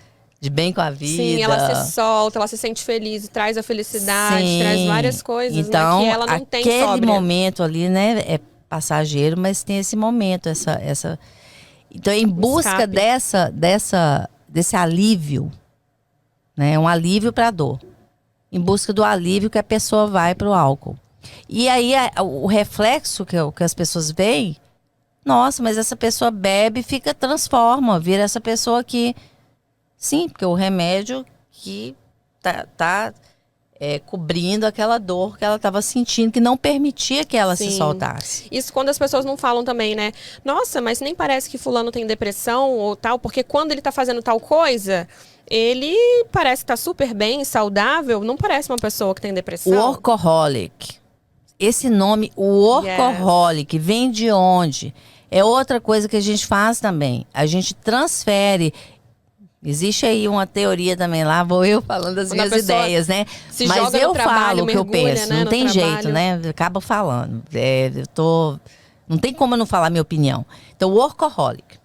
de bem com a vida. Sim, ela se solta, ela se sente feliz, traz a felicidade, Sim. Traz várias coisas, então, né, que ela não tem aquele sóbria. momento ali, né, é passageiro, mas tem esse momento, essa... Então, em busca desse alívio, né, um alívio para a dor. Em busca do alívio que a pessoa vai para o álcool. E aí, o reflexo que as pessoas veem, nossa, mas essa pessoa bebe, transforma, vira essa pessoa que... Sim, porque o remédio que tá cobrindo aquela dor que ela estava sentindo, que não permitia que ela se soltasse. Isso quando as pessoas não falam também, né? Nossa, mas nem parece que fulano tem depressão ou tal, porque quando ele tá fazendo tal coisa, ele parece estar super bem, saudável, não parece uma pessoa que tem depressão. Workaholic. Esse nome, workaholic, vem de onde? É outra coisa que a gente faz também. A gente transfere... Existe aí uma teoria também lá, vou eu falando as minhas ideias, né? Mas eu falo o que eu penso, né, não tem trabalho. jeito, né? Eu acabo falando. Não tem como eu não falar minha opinião. Então, workaholic.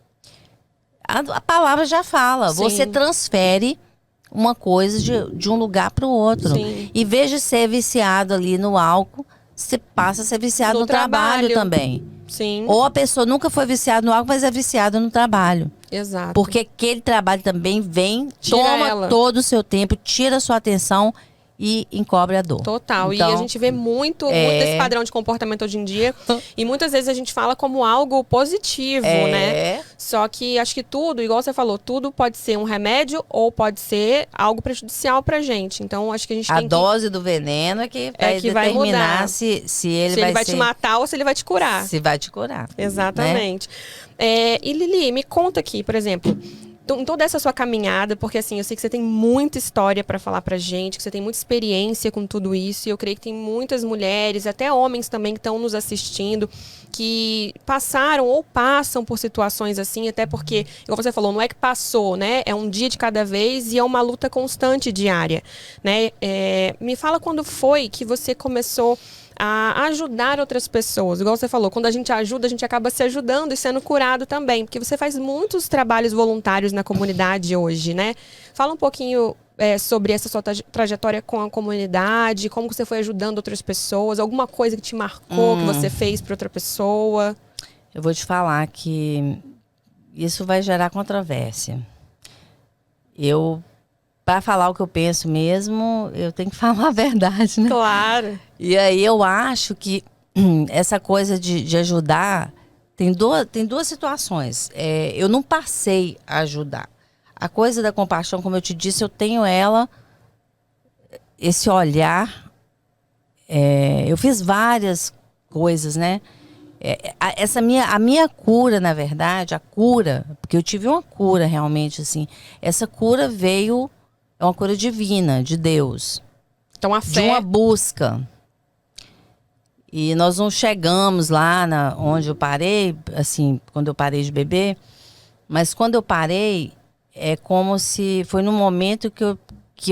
A palavra já fala. Sim. Você transfere uma coisa de um lugar para o outro. Sim. Em vez de ser viciado ali no álcool, você passa a ser viciado no trabalho também. Sim. Ou a pessoa nunca foi viciada no álcool, mas é viciada no trabalho. Exato. Porque aquele trabalho também toma todo o seu tempo, tira a sua atenção e encobre a dor. Total. Então, e a gente vê muito esse padrão de comportamento hoje em dia. E muitas vezes a gente fala como algo positivo, né? Só que acho que tudo, igual você falou, tudo pode ser um remédio ou pode ser algo prejudicial pra gente. Então acho que a gente tem dose do veneno é que vai determinar se ele vai te matar ou se ele vai te curar. Se vai te curar. Exatamente. Né? E Lili, me conta aqui, por exemplo... Em toda essa sua caminhada, porque assim, eu sei que você tem muita história para falar pra gente, que você tem muita experiência com tudo isso, e eu creio que tem muitas mulheres, até homens também que estão nos assistindo, que passaram ou passam por situações assim, até porque, igual você falou, não é que passou, né? É um dia de cada vez e é uma luta constante diária, né? Me fala quando foi que você começou a ajudar outras pessoas. Igual você falou, quando a gente ajuda, a gente acaba se ajudando e sendo curado também, porque você faz muitos trabalhos voluntários na comunidade hoje, né? Fala um pouquinho sobre essa sua trajetória com a comunidade, como você foi ajudando outras pessoas, alguma coisa que te marcou, que você fez para outra pessoa. Eu vou te falar que isso vai gerar controvérsia. para falar o que eu penso mesmo, eu tenho que falar a verdade, né? Claro. E aí eu acho que essa coisa de ajudar, tem duas situações. Eu não passei a ajudar. A coisa da compaixão, como eu te disse, eu tenho esse olhar. Eu fiz várias coisas, né? A minha cura, na verdade, porque eu tive uma cura realmente, assim. Essa cura é uma cura divina, de Deus. Então a De fé... uma busca. E nós não chegamos lá onde eu parei, assim, quando eu parei de beber. Mas quando eu parei, é como se foi num momento que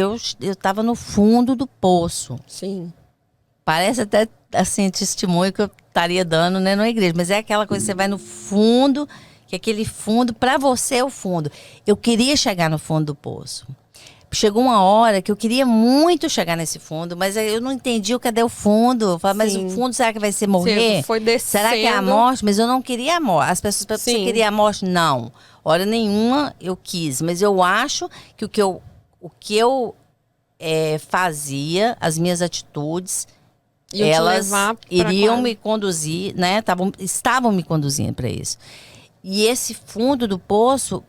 eu estava no fundo do poço. Sim. Parece até, assim, testemunho que eu estaria dando, né, na igreja. Mas é aquela coisa que você vai no fundo, que aquele fundo, para você é o fundo. Eu queria chegar no fundo do poço. Chegou uma hora que eu queria muito chegar nesse fundo, mas eu não entendi cadê o fundo. Eu falei, mas o fundo, será que vai ser morrer? Você foi descendo. Será que é a morte? Mas eu não queria a morte. As pessoas perguntam, você queria a morte? Não. Hora nenhuma eu quis. Mas eu acho que o que eu fazia, as minhas atitudes, elas iriam me conduzir, né? Estavam me conduzindo para isso. E esse fundo do poço,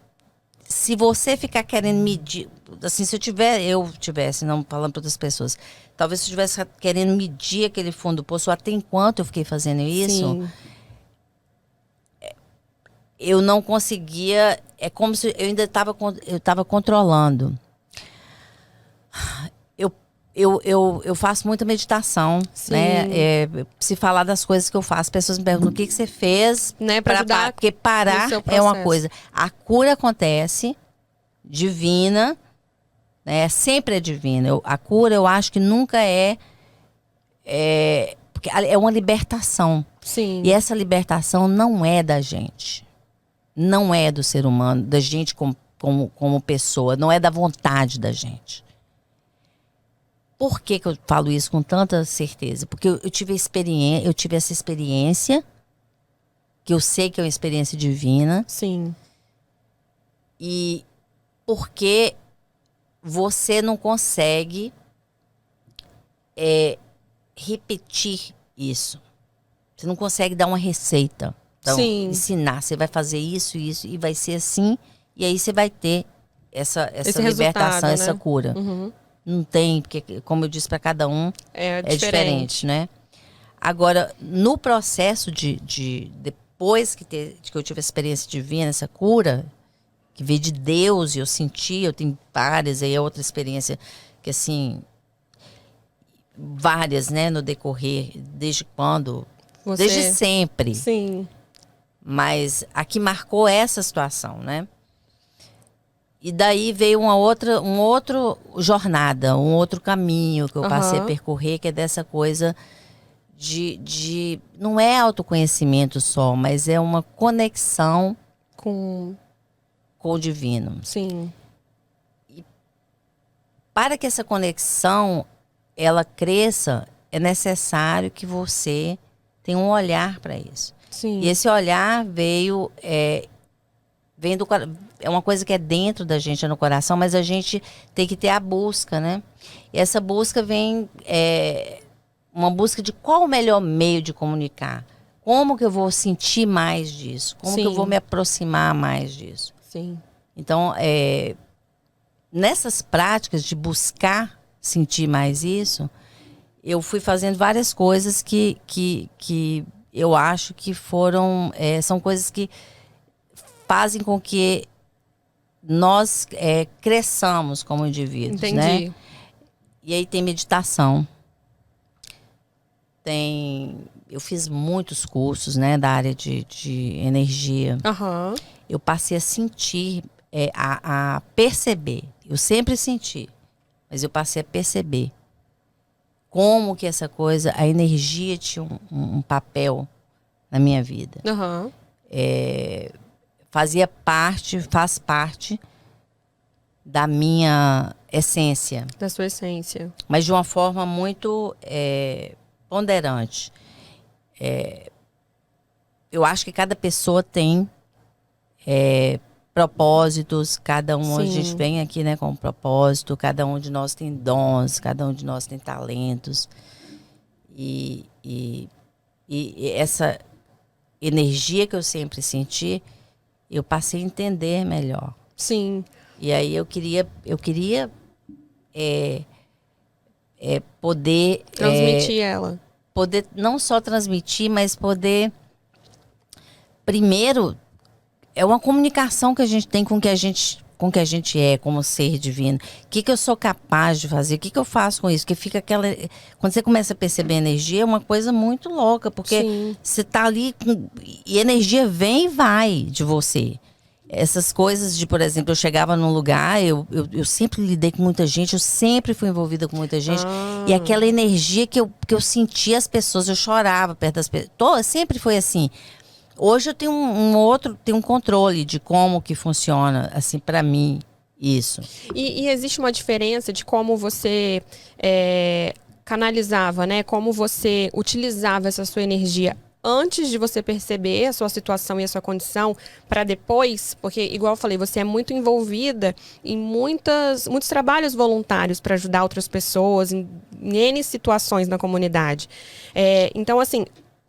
se você ficar querendo medir, assim, se eu tivesse, não falando para outras pessoas, talvez se eu estivesse querendo medir aquele fundo do poço, até enquanto eu fiquei fazendo isso, Sim. Eu não conseguia, é como se eu ainda estava controlando. Eu faço muita meditação, né? Se falar das coisas que eu faço, pessoas me perguntam o que você fez, né, para ajudar, porque parar é uma coisa. A cura acontece, divina, né? Sempre é divina. A cura, eu acho que nunca porque é uma libertação. Sim. E essa libertação não é da gente. Não é do ser humano, da gente como pessoa. Não é da vontade da gente. Por que eu falo isso com tanta certeza? Porque eu tive essa experiência, que eu sei que é uma experiência divina. Sim. E porque você não consegue repetir isso. Você não consegue dar uma receita. Então, ensinar, você vai fazer isso, e vai ser assim, e aí você vai ter essa libertação, né? essa cura. Uhum. Não tem, porque, como eu disse, para cada um é diferente, né? Agora, no processo depois que eu tive a experiência divina, essa cura, que veio de Deus, e eu tenho várias, aí é outra experiência, que assim, várias, né, no decorrer, desde quando? Desde sempre. Sim. Mas a que marcou essa situação, né? E daí veio uma outra jornada, um outro caminho que eu passei a percorrer, que é dessa coisa de não é autoconhecimento só, mas é uma conexão com o divino. Sim. E para que essa conexão ela cresça, é necessário que você tenha um olhar para isso. Sim. E esse olhar vem é uma coisa que é dentro da gente, é no coração, mas a gente tem que ter a busca, né? E essa busca vem uma busca de qual o melhor meio de comunicar. Como que eu vou sentir mais disso? Como que eu vou me aproximar mais disso? Sim. Então, nessas práticas de buscar sentir mais isso, eu fui fazendo várias coisas que eu acho que são coisas que fazem com que nós cresçamos como indivíduos. Entendi. Né? E aí tem meditação. Eu fiz muitos cursos, né, da área de energia. Uhum. Eu passei a sentir, a perceber. Eu sempre senti, mas eu passei a perceber como que essa coisa, a energia tinha um papel na minha vida. Uhum. Faz parte da minha essência. Da sua essência. Mas de uma forma muito ponderante. Eu acho que cada pessoa tem propósitos, cada um, a Sim. gente vem aqui, né, com um propósito, cada um de nós tem dons, cada um de nós tem talentos. E essa energia que eu sempre senti, eu passei a entender melhor. Sim. E aí eu queria poder Transmitir ela. poder não só transmitir, mas poder primeiro é uma comunicação que a gente tem com o que a gente é como ser divino. O que eu sou capaz de fazer? O que eu faço com isso? Que fica aquela quando você começa a perceber a energia, é uma coisa muito louca, porque Sim. você tá ali e a energia vem e vai de você. Essas coisas de, por exemplo, eu chegava num lugar, eu sempre lidei com muita gente, eu sempre fui envolvida com muita gente. E aquela energia que eu sentia as pessoas, eu chorava perto das pessoas. Sempre foi assim. Hoje eu tenho tenho um controle de como que funciona, assim, para mim, isso. E existe uma diferença de como você canalizava, né? Como você utilizava essa sua energia antes de você perceber a sua situação e a sua condição, para depois, porque, igual eu falei, você é muito envolvida em muitos trabalhos voluntários para ajudar outras pessoas, em N situações na comunidade. Então, assim,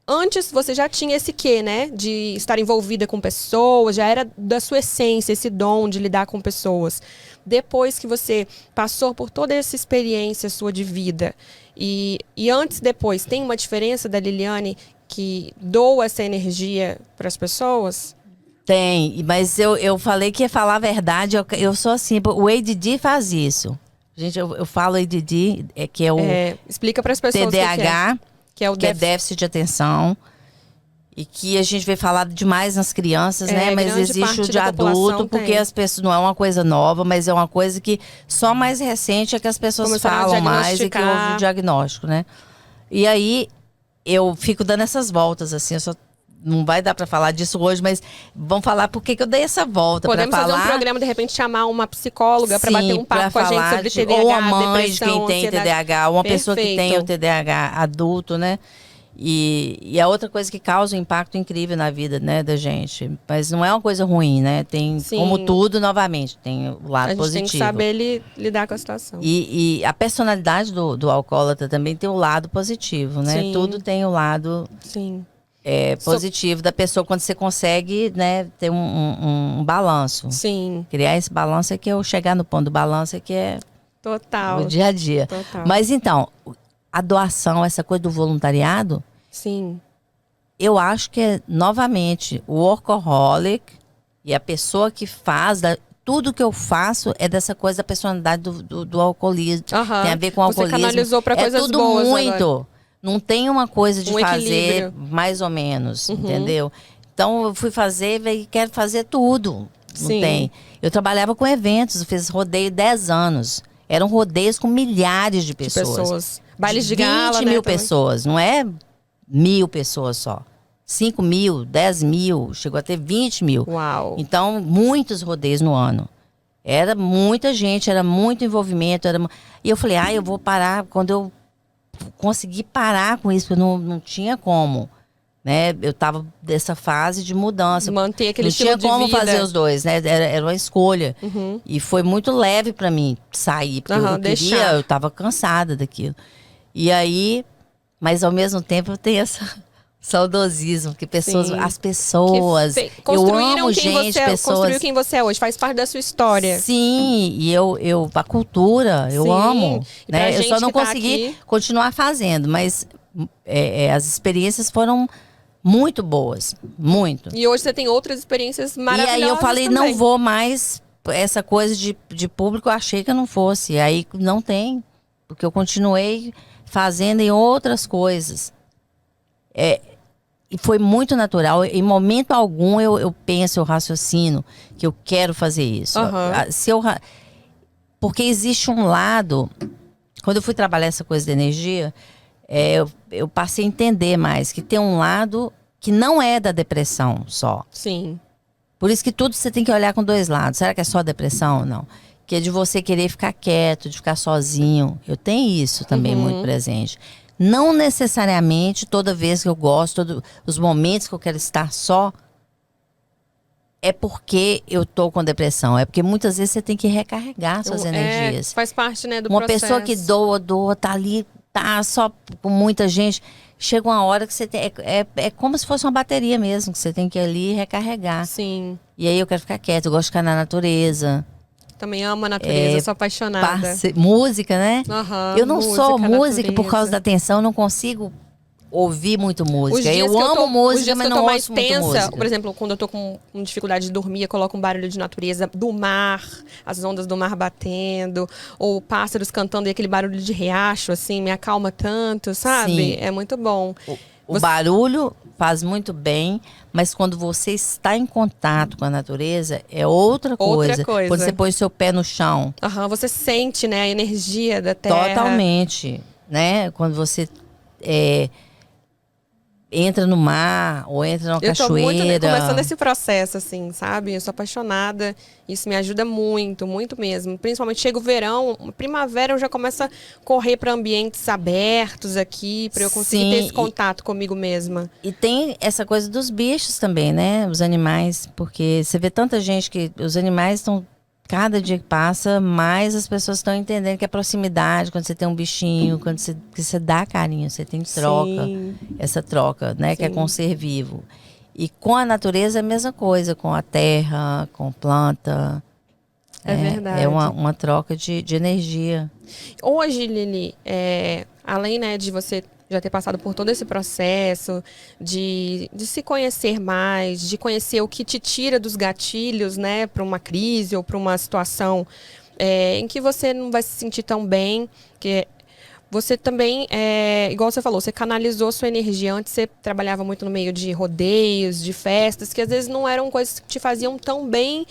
antes você já tinha esse quê, né? De estar envolvida com pessoas, já era da sua essência, esse dom de lidar com pessoas. Depois que você passou por toda essa experiência sua de vida, e antes e depois, tem uma diferença da Liliane que doa essa energia para as pessoas? Tem, mas eu falei que ia falar a verdade, eu sou assim, o ADD faz isso. Gente, eu falo ADD, que é o explica para as pessoas TDAH, que é o déficit de atenção, e que a gente vê falar demais nas crianças, né? Mas existe o de adulto, porque as pessoas, não é uma coisa nova, mas é uma coisa que só mais recente é que as pessoas falam mais e que houve o diagnóstico, né? E aí eu fico dando essas voltas, assim, não vai dar para falar disso hoje, mas vamos falar por que eu dei essa volta. Podemos fazer um programa, de repente, chamar uma psicóloga para bater um papo com a gente sobre TDAH, ou a mãe de quem tem ansiedade. TDAH, ou uma pessoa que tem o TDAH adulto, né? E é outra coisa que causa um impacto incrível na vida, né, da gente. Mas não é uma coisa ruim, né? Tem, como tudo, novamente, tem o lado positivo. A gente tem que saber lidar com a situação. E a personalidade do alcoólatra também tem o lado positivo, né? Sim. Tudo tem o lado positivo da pessoa, quando você consegue, né, ter um balanço. Sim. Criar esse balanço é que eu chegar no ponto do balanço é que é total. O dia a dia. Total. Mas então, a doação, essa coisa do voluntariado, sim, eu acho que é, novamente, o workaholic e a pessoa que faz, tudo que eu faço é dessa coisa da personalidade do alcoolismo. Tem a ver com o alcoolismo. Você canalizou para coisas tudo boas muito. Agora. Não tem uma coisa de fazer equilíbrio. mais ou menos, entendeu? Então eu fui fazer e quero fazer tudo. Não tem. Eu trabalhava com eventos, eu fiz rodeio 10 anos. Eram rodeios com milhares de pessoas. Bailes de gala, 20 mil pessoas, não é 1.000 pessoas só. 5 mil, 10 mil, chegou a ter 20 mil. Uau. Então, muitos rodeios no ano. Era muita gente, era muito envolvimento. E eu falei, eu vou parar. Quando eu consegui parar com isso, eu não tinha como. Né? Eu estava dessa fase de mudança. Manter aquele estilo de vida. Não tinha como fazer os dois, né? Era uma escolha. E foi muito leve para mim sair, porque eu estava cansada daquilo. E aí, mas ao mesmo tempo eu tenho esse saudosismo, que as pessoas, eu amo pessoas. Construiu quem você é hoje, faz parte da sua história. Sim, e a cultura, eu amo. Né? Eu só não consegui continuar fazendo, mas as experiências foram muito boas, muito. E hoje você tem outras experiências maravilhosas. E aí eu falei, também. não vou mais, essa coisa de público, eu achei que eu não fosse. E aí não tem, porque eu continuei fazendo em outras coisas. E foi muito natural. Em momento algum eu penso, eu raciocino que eu quero fazer isso. Porque existe um lado, quando eu fui trabalhar essa coisa de energia, eu passei a entender mais que tem um lado que não é da depressão só. Sim. Por isso que tudo você tem que olhar com dois lados. Será que é só depressão ou não? Que é de você querer ficar quieto, de ficar sozinho. Eu tenho isso também muito presente. Não necessariamente toda vez que eu gosto, todos os momentos que eu quero estar só, é porque eu tô com depressão. É porque muitas vezes você tem que recarregar suas energias. Faz parte, né, do Uma processo. pessoa que doa, tá ali, tá só com muita gente. Chega uma hora que você tem... É como se fosse uma bateria mesmo, que você tem que ir ali recarregar. Sim. E aí eu quero ficar quieta, eu gosto de ficar na natureza. Também amo a natureza, sou apaixonada. Música, né? Aham, Eu não sou música por natureza. causa da tensão, eu não consigo ouvir muito música. Os dias Eu que amo tô, música, os dias mas que eu não tô mais ouço muito tensa, música. por exemplo, quando eu tô com dificuldade de dormir, eu coloco um barulho de natureza do mar, as ondas do mar batendo, ou pássaros cantando e aquele barulho de riacho, assim, me acalma tanto, sabe? Sim. É muito bom. O barulho faz muito bem, mas quando você está em contato com a natureza, é outra coisa. Quando você põe o seu pé no chão. Aham, você sente, né, a energia da terra. Totalmente, né? Quando você entra no mar ou entra numa cachoeira. Eu tô muito começando esse processo, assim, sabe? Eu sou apaixonada. Isso me ajuda muito, muito mesmo. Principalmente chega o verão, primavera eu já começo a correr para ambientes abertos aqui, para eu conseguir ter esse contato comigo mesma. E tem essa coisa dos bichos também, né? Os animais, porque você vê tanta gente que os animais estão... Cada dia que passa, mais as pessoas estão entendendo que a proximidade, quando você tem um bichinho, quando você dá carinho, você tem troca, essa troca, né? Sim. Que é com o ser vivo. E com a natureza é a mesma coisa, com a terra, com planta. É verdade. É uma troca de energia. Hoje, Lili, além, né, de você já ter passado por todo esse processo de se conhecer mais, de conhecer o que te tira dos gatilhos, né, para uma crise ou para uma situação em que você não vai se sentir tão bem, que você também, igual você falou, você canalizou sua energia. Antes você trabalhava muito no meio de rodeios, de festas, que às vezes não eram coisas que te faziam tão bem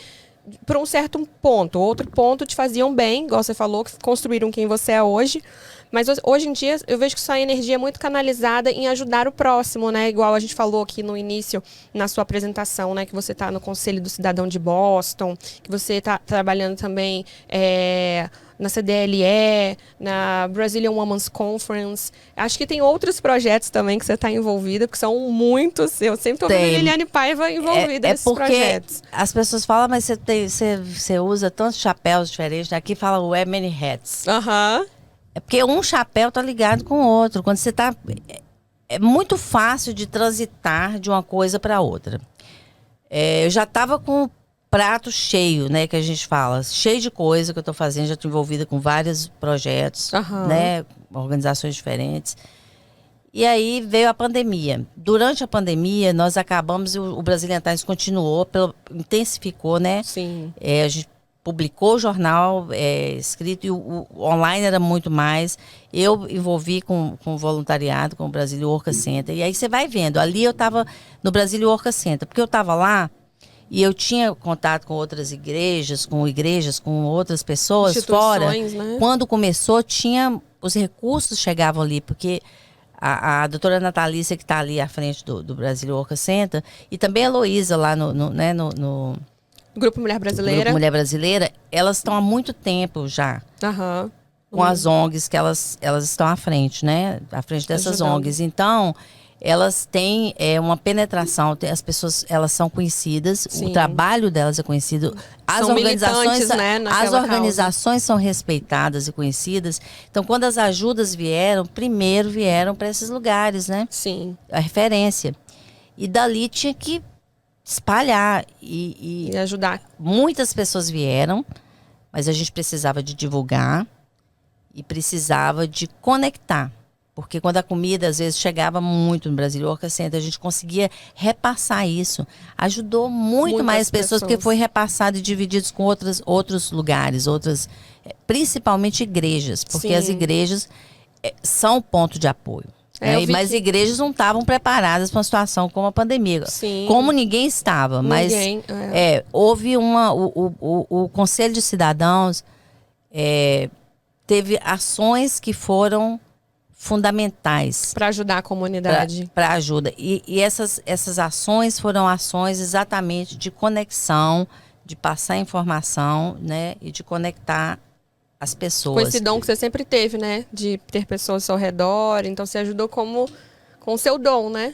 por um certo ponto. Outro ponto te faziam bem, igual você falou, que construíram quem você é hoje. Mas hoje em dia eu vejo que sua energia é muito canalizada em ajudar o próximo, né? Igual a gente falou aqui no início, na sua apresentação, né? Que você está no Conselho do Cidadão de Boston, que você está trabalhando também na CDLE, na Brazilian Women's Conference. Acho que tem outros projetos também que você está envolvida, porque são muitos. Eu sempre estou vendo a Liliane Paiva envolvida nesses projetos. Porque as pessoas falam, mas você usa tantos chapéus diferentes. Aqui fala many hats. Aham. É porque um chapéu tá ligado com o outro. Quando você tá... É muito fácil de transitar de uma coisa para outra. Eu já tava com o prato cheio, né? Que a gente fala. Cheio de coisa que eu tô fazendo. Já tô envolvida com vários projetos, né? Organizações diferentes. E aí veio a pandemia. Durante a pandemia, nós acabamos... O Brazilian Times continuou, intensificou, né? Sim. A gente publicou o jornal escrito e o online era muito mais. Eu envolvi com voluntariado, com o Brasil Orca Center. E aí você vai vendo. Ali eu estava no Brasil Orca Center, porque eu estava lá e eu tinha contato com outras igrejas, com outras pessoas fora. Né? Quando começou, os recursos chegavam ali, porque a doutora Natalícia, que está ali à frente do Brasil Orca Center, e também a Heloísa lá no Grupo Mulher Brasileira. Grupo Mulher Brasileira, elas estão há muito tempo já com as ONGs que elas estão à frente, né? À frente dessas ONGs. Então, elas têm uma penetração, as pessoas, elas são conhecidas, o trabalho delas é conhecido. As organizações, né, as organizações são respeitadas e conhecidas. Então, quando as ajudas primeiro vieram para esses lugares, né? Sim. A referência. E dali tinha que espalhar e ajudar. Muitas pessoas vieram, mas a gente precisava de divulgar e precisava de conectar. Porque quando a comida, às vezes, chegava muito no Brasil Orca Center, a gente conseguia repassar isso. Ajudou muito mais pessoas, porque foi repassado e dividido com outros lugares, principalmente igrejas, porque as igrejas são ponto de apoio. Mas igrejas não estavam preparadas para uma situação como a pandemia. Sim. Como ninguém estava. Mas houve o Conselho de Cidadãos teve ações que foram fundamentais. Para ajudar a comunidade. Para ajuda. E essas ações foram ações exatamente de conexão, de passar informação, né? E de conectar as pessoas. Com esse dom que você sempre teve, né? De ter pessoas ao redor. Então, você ajudou com o seu dom, né?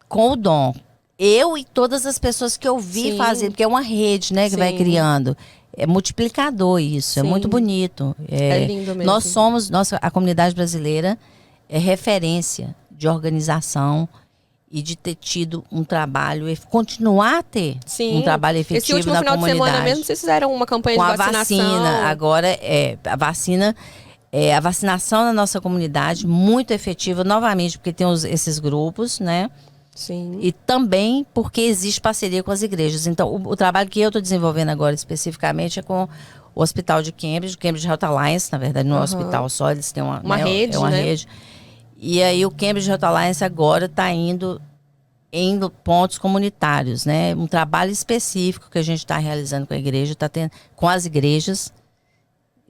Com o dom. eu e todas as pessoas que eu vi Sim. fazer, porque é uma rede, né, que vai Sim. criando. É multiplicador isso, é Sim. muito bonito. É lindo mesmo. Nós somos, a comunidade brasileira é referência de organização e de ter tido um trabalho, continuar a ter Sim. um trabalho efetivo Esse último na final comunidade. de semana mesmo, vocês fizeram uma campanha Com de a vacinação. vacina, agora a vacinação na nossa comunidade, muito efetiva, novamente, porque tem esses grupos, né? Sim. E também porque existe parceria com as igrejas. Então, o trabalho que eu estou desenvolvendo agora especificamente é com o Hospital de Cambridge, o Cambridge Health Alliance, na verdade, não é um hospital só, eles têm uma rede, é uma né? rede. E aí o Cambridge Health Alliance agora está indo em pontos comunitários, né? Um trabalho específico que a gente está realizando com a igreja, com as igrejas,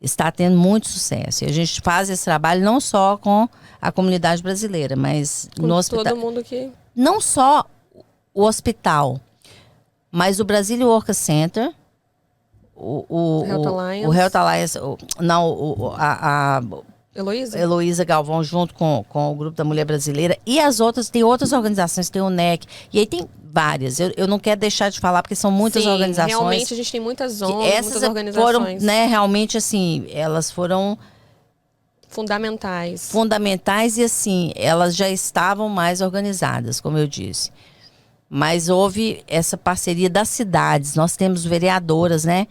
está tendo muito sucesso. E a gente faz esse trabalho não só com a comunidade brasileira, mas Com no hospital. todo mundo que... Não só o hospital, mas o Brazilian Work Center, o Health Alliance. o Health Alliance, a Heloísa? Heloísa Galvão, junto com o Grupo da Mulher Brasileira, e as outras, tem outras organizações, tem o NEC, e aí tem várias. Eu não quero deixar de falar, porque são muitas Sim, organizações. realmente a gente tem muitas que ONGs, essas muitas organizações foram, né, realmente, assim, elas foram fundamentais. e, assim, elas já estavam mais organizadas, como eu disse. Mas houve essa parceria das cidades. Nós temos vereadoras, né?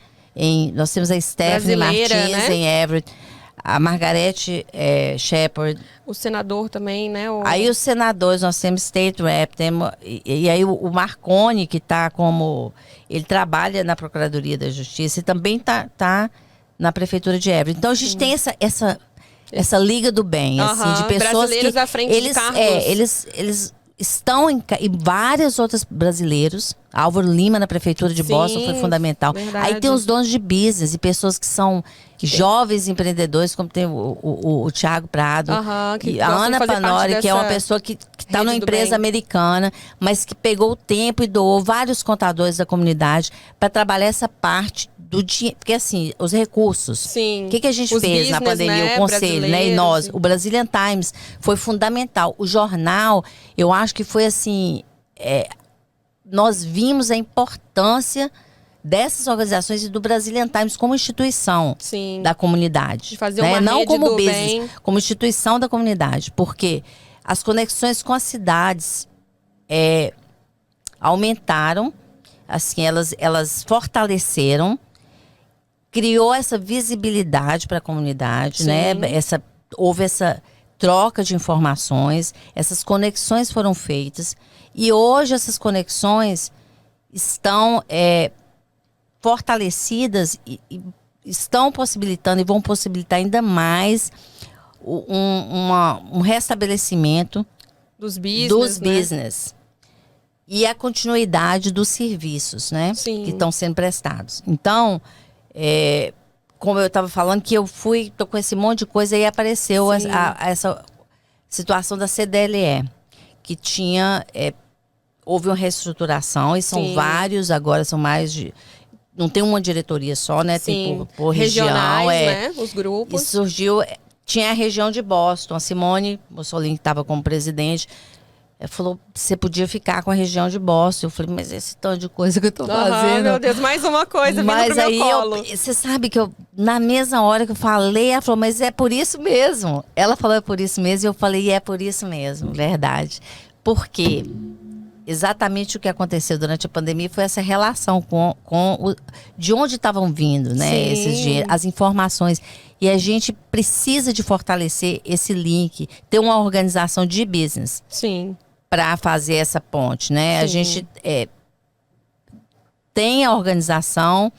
Nós temos a Stephanie Brasileira, Martins, né? em Everett, a Margarete Shepard. O senador também, né? Aí os senadores, nós temos State Rep, e aí o Marconi, que está como... Ele trabalha na Procuradoria da Justiça e também tá na Prefeitura de Everett. Então a gente tem essa liga do bem, assim, de pessoas brasileiros que... à frente de cargos. Eles estão e vários outros brasileiros. Álvaro Lima na Prefeitura de Sim, Boston foi fundamental. verdade. Aí tem os donos de business e pessoas que são jovens empreendedores, como tem o Thiago Prado, Que e a gostam de Ana fazer parte Panori, que é uma dessa pessoa que está rede numa do empresa bem. americana, mas que pegou o tempo e doou vários contadores da comunidade para trabalhar essa parte do dinheiro. Porque assim, os recursos. Sim. O que a gente Os fez na business, pandemia? né, O conselho, né? E brasileiros. nós, o Brazilian Times foi fundamental. O jornal, eu acho que foi assim... nós vimos a importância dessas organizações e do Brazilian Times como instituição Sim. da comunidade. De fazer né? uma Não rede como do business, bem. como instituição da comunidade. Porque as conexões com as cidades aumentaram, assim, elas fortaleceram, criou essa visibilidade para a comunidade, Sim. né? Houve essa troca de informações, essas conexões foram feitas. E hoje essas conexões estão fortalecidas e estão possibilitando e vão possibilitar ainda mais um restabelecimento Dos dos business, né? business e a continuidade dos serviços, né? Sim. Que estão sendo prestados. Então, como eu estava falando, que tô com esse monte de coisa e apareceu Sim. essa situação da CDLE, que houve uma reestruturação e são Sim. vários, agora são mais de... Não tem uma diretoria só, né? Tem Sim. por região. Regionais, né? Os E grupos. surgiu... Tinha a região de Boston, a Simone Mussolini, que estava como presidente, falou, você podia ficar com a região de Boston. Eu falei, mas esse tanto de coisa que eu tô fazendo. Meu Deus, mais uma coisa vindo Mas pro meu aí, colo. você sabe que na mesma hora que eu falei, ela falou, mas é por isso mesmo. Ela falou, é por isso mesmo, e eu falei, é por isso mesmo, verdade. Por quê? Exatamente o que aconteceu durante a pandemia foi essa relação de onde estavam vindo, né? Sim. Esses dinheiros, as informações. E a gente precisa de fortalecer esse link, ter uma organização de business Sim. para fazer essa ponte, né? Sim. A gente tem a organização,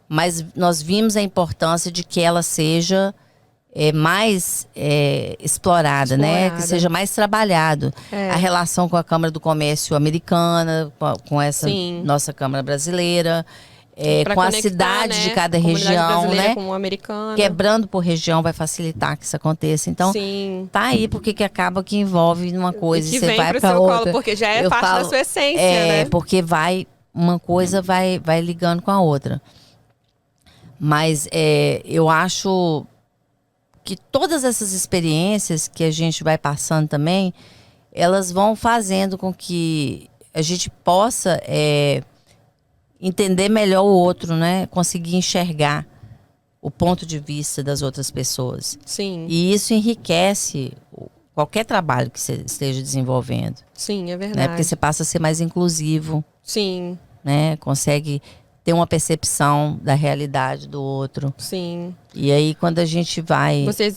mas nós vimos a importância de que ela seja mais explorada, né? Que seja mais trabalhado. A relação com a Câmara do Comércio americana, com essa Sim. nossa Câmara brasileira, Pra com a conectar, cidade né, de cada a comunidade região, brasileira né? com o americano. Quebrando por região vai facilitar que isso aconteça. Então, Sim. tá aí porque que acaba que envolve numa coisa E e que você vem vai pro para seu outra. colo, porque já é Eu parte da falo, sua essência, né? Porque uma coisa vai ligando com a outra. Mas eu acho que todas essas experiências que a gente vai passando também, elas vão fazendo com que a gente possa entender melhor o outro, né? Conseguir enxergar o ponto de vista das outras pessoas. Sim. E isso enriquece qualquer trabalho que você esteja desenvolvendo. Sim, é verdade. Né? Porque você passa a ser mais inclusivo. Sim. Né? Consegue ter uma percepção da realidade do outro. Sim. E aí, quando a gente vai... Você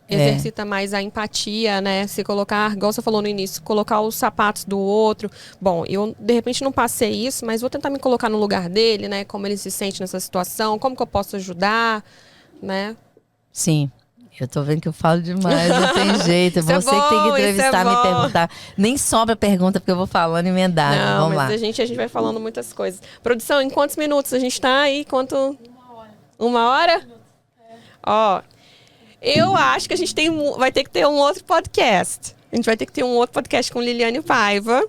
exercita mais a empatia, né? Se colocar, igual você falou no início, colocar os sapatos do outro. Bom, eu, de repente, não passei isso, mas vou tentar me colocar no lugar dele, né? Como ele se sente nessa situação, como que eu posso ajudar, né? Sim. Eu tô vendo que eu falo demais, não tem jeito. Isso é Você bom, que tem que entrevistar, isso é me bom. perguntar. Nem sobra pergunta, porque eu vou falando emendado. Não, Vamos mas lá. a gente vai falando muitas coisas. Produção, em quantos minutos a gente tá aí? Quanto? 1 hora. Ó, eu acho que a gente vai ter que ter um outro podcast. A gente vai ter que ter um outro podcast com Liliane Paiva,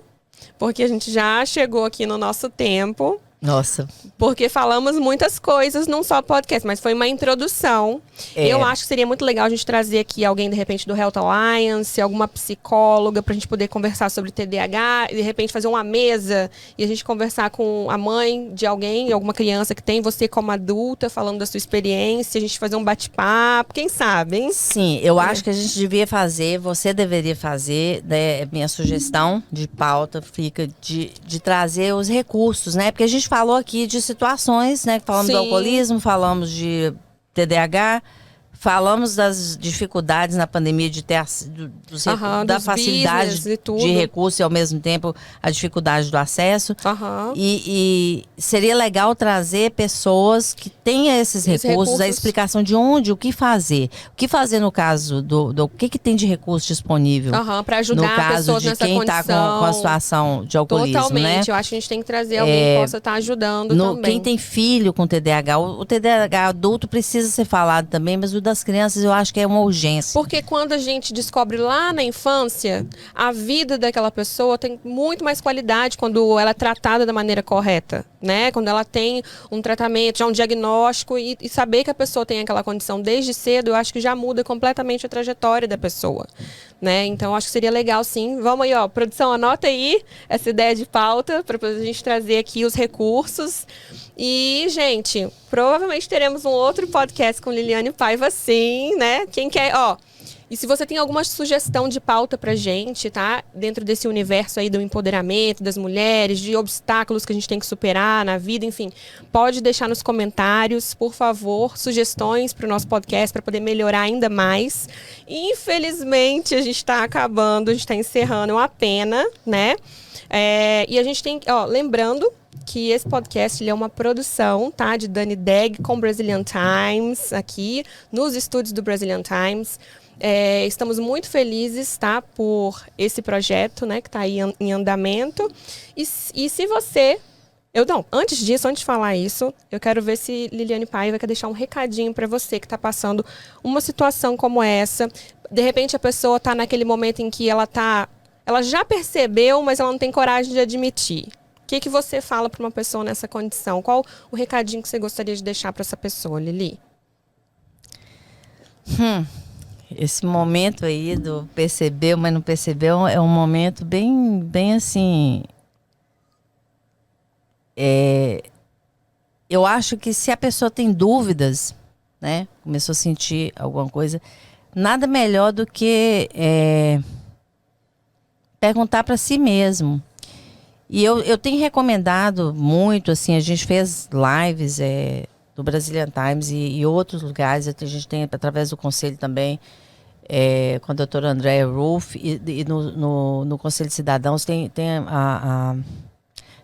porque a gente já chegou aqui no nosso tempo. Nossa. Porque falamos muitas coisas, não só podcast, mas foi uma introdução. Eu acho que seria muito legal a gente trazer aqui alguém, de repente, do Health Alliance, alguma psicóloga, pra gente poder conversar sobre TDAH, e de repente fazer uma mesa e a gente conversar com a mãe de alguém, alguma criança que tem, você como adulta, falando da sua experiência, a gente fazer um bate-papo, quem sabe, hein? Sim, eu acho que a gente devia fazer, você deveria fazer, né? Minha sugestão de pauta fica de trazer os recursos, né? Porque a gente falou aqui de situações, né? Falamos Sim. do alcoolismo, falamos de TDAH, falamos das dificuldades na pandemia de ter da dos facilidade business e tudo. de recurso e ao mesmo tempo a dificuldade do acesso. E seria legal trazer pessoas que tenham esses recursos, a explicação de onde, o que fazer. O que fazer no caso do que tem de recurso disponível. Para ajudar no caso pessoas de nessa quem está com a situação de alcoolismo. Totalmente. Né? Eu acho que a gente tem que trazer alguém que possa estar ajudando também. Quem tem filho com TDAH, o TDAH adulto precisa ser falado também, mas o das crianças eu acho que é uma urgência. Porque quando a gente descobre lá na infância, a vida daquela pessoa tem muito mais qualidade quando ela é tratada da maneira correta, né? Quando ela tem um tratamento, já um diagnóstico e saber que a pessoa tem aquela condição desde cedo, eu acho que já muda completamente a trajetória da pessoa, né? Então, acho que seria legal, sim. Vamos aí, ó, produção, anota aí essa ideia de pauta para a gente trazer aqui os recursos. E, gente, provavelmente teremos um outro podcast com Liliane Paiva, sim, né? Quem quer, ó. E se você tem alguma sugestão de pauta pra gente, tá? Dentro desse universo aí do empoderamento das mulheres, de obstáculos que a gente tem que superar na vida, enfim, pode deixar nos comentários, por favor, sugestões para o nosso podcast para poder melhorar ainda mais. Infelizmente, a gente está acabando, a gente está encerrando, é uma pena, né? E a gente tem, ó, lembrando que esse podcast ele é uma produção, tá, de Dani Deg com Brazilian Times, aqui nos estúdios do Brazilian Times. Estamos muito felizes, tá, por esse projeto, né, que está aí em andamento. E se você... antes de falar isso, eu quero ver se Liliane Paiva quer deixar um recadinho para você que está passando uma situação como essa. De repente a pessoa está naquele momento em que ela já percebeu, mas ela não tem coragem de admitir. O que você fala para uma pessoa nessa condição? Qual o recadinho que você gostaria de deixar para essa pessoa, Lili? Esse momento aí do percebeu, mas não percebeu, é um momento bem, bem assim... eu acho que se a pessoa tem dúvidas, né? Começou a sentir alguma coisa, nada melhor do que perguntar para si mesmo. E eu tenho recomendado muito, assim, a gente fez lives do Brazilian Times e outros lugares, a gente tem através do conselho também, com a doutora Andréa Ruff, e no Conselho de Cidadãos tem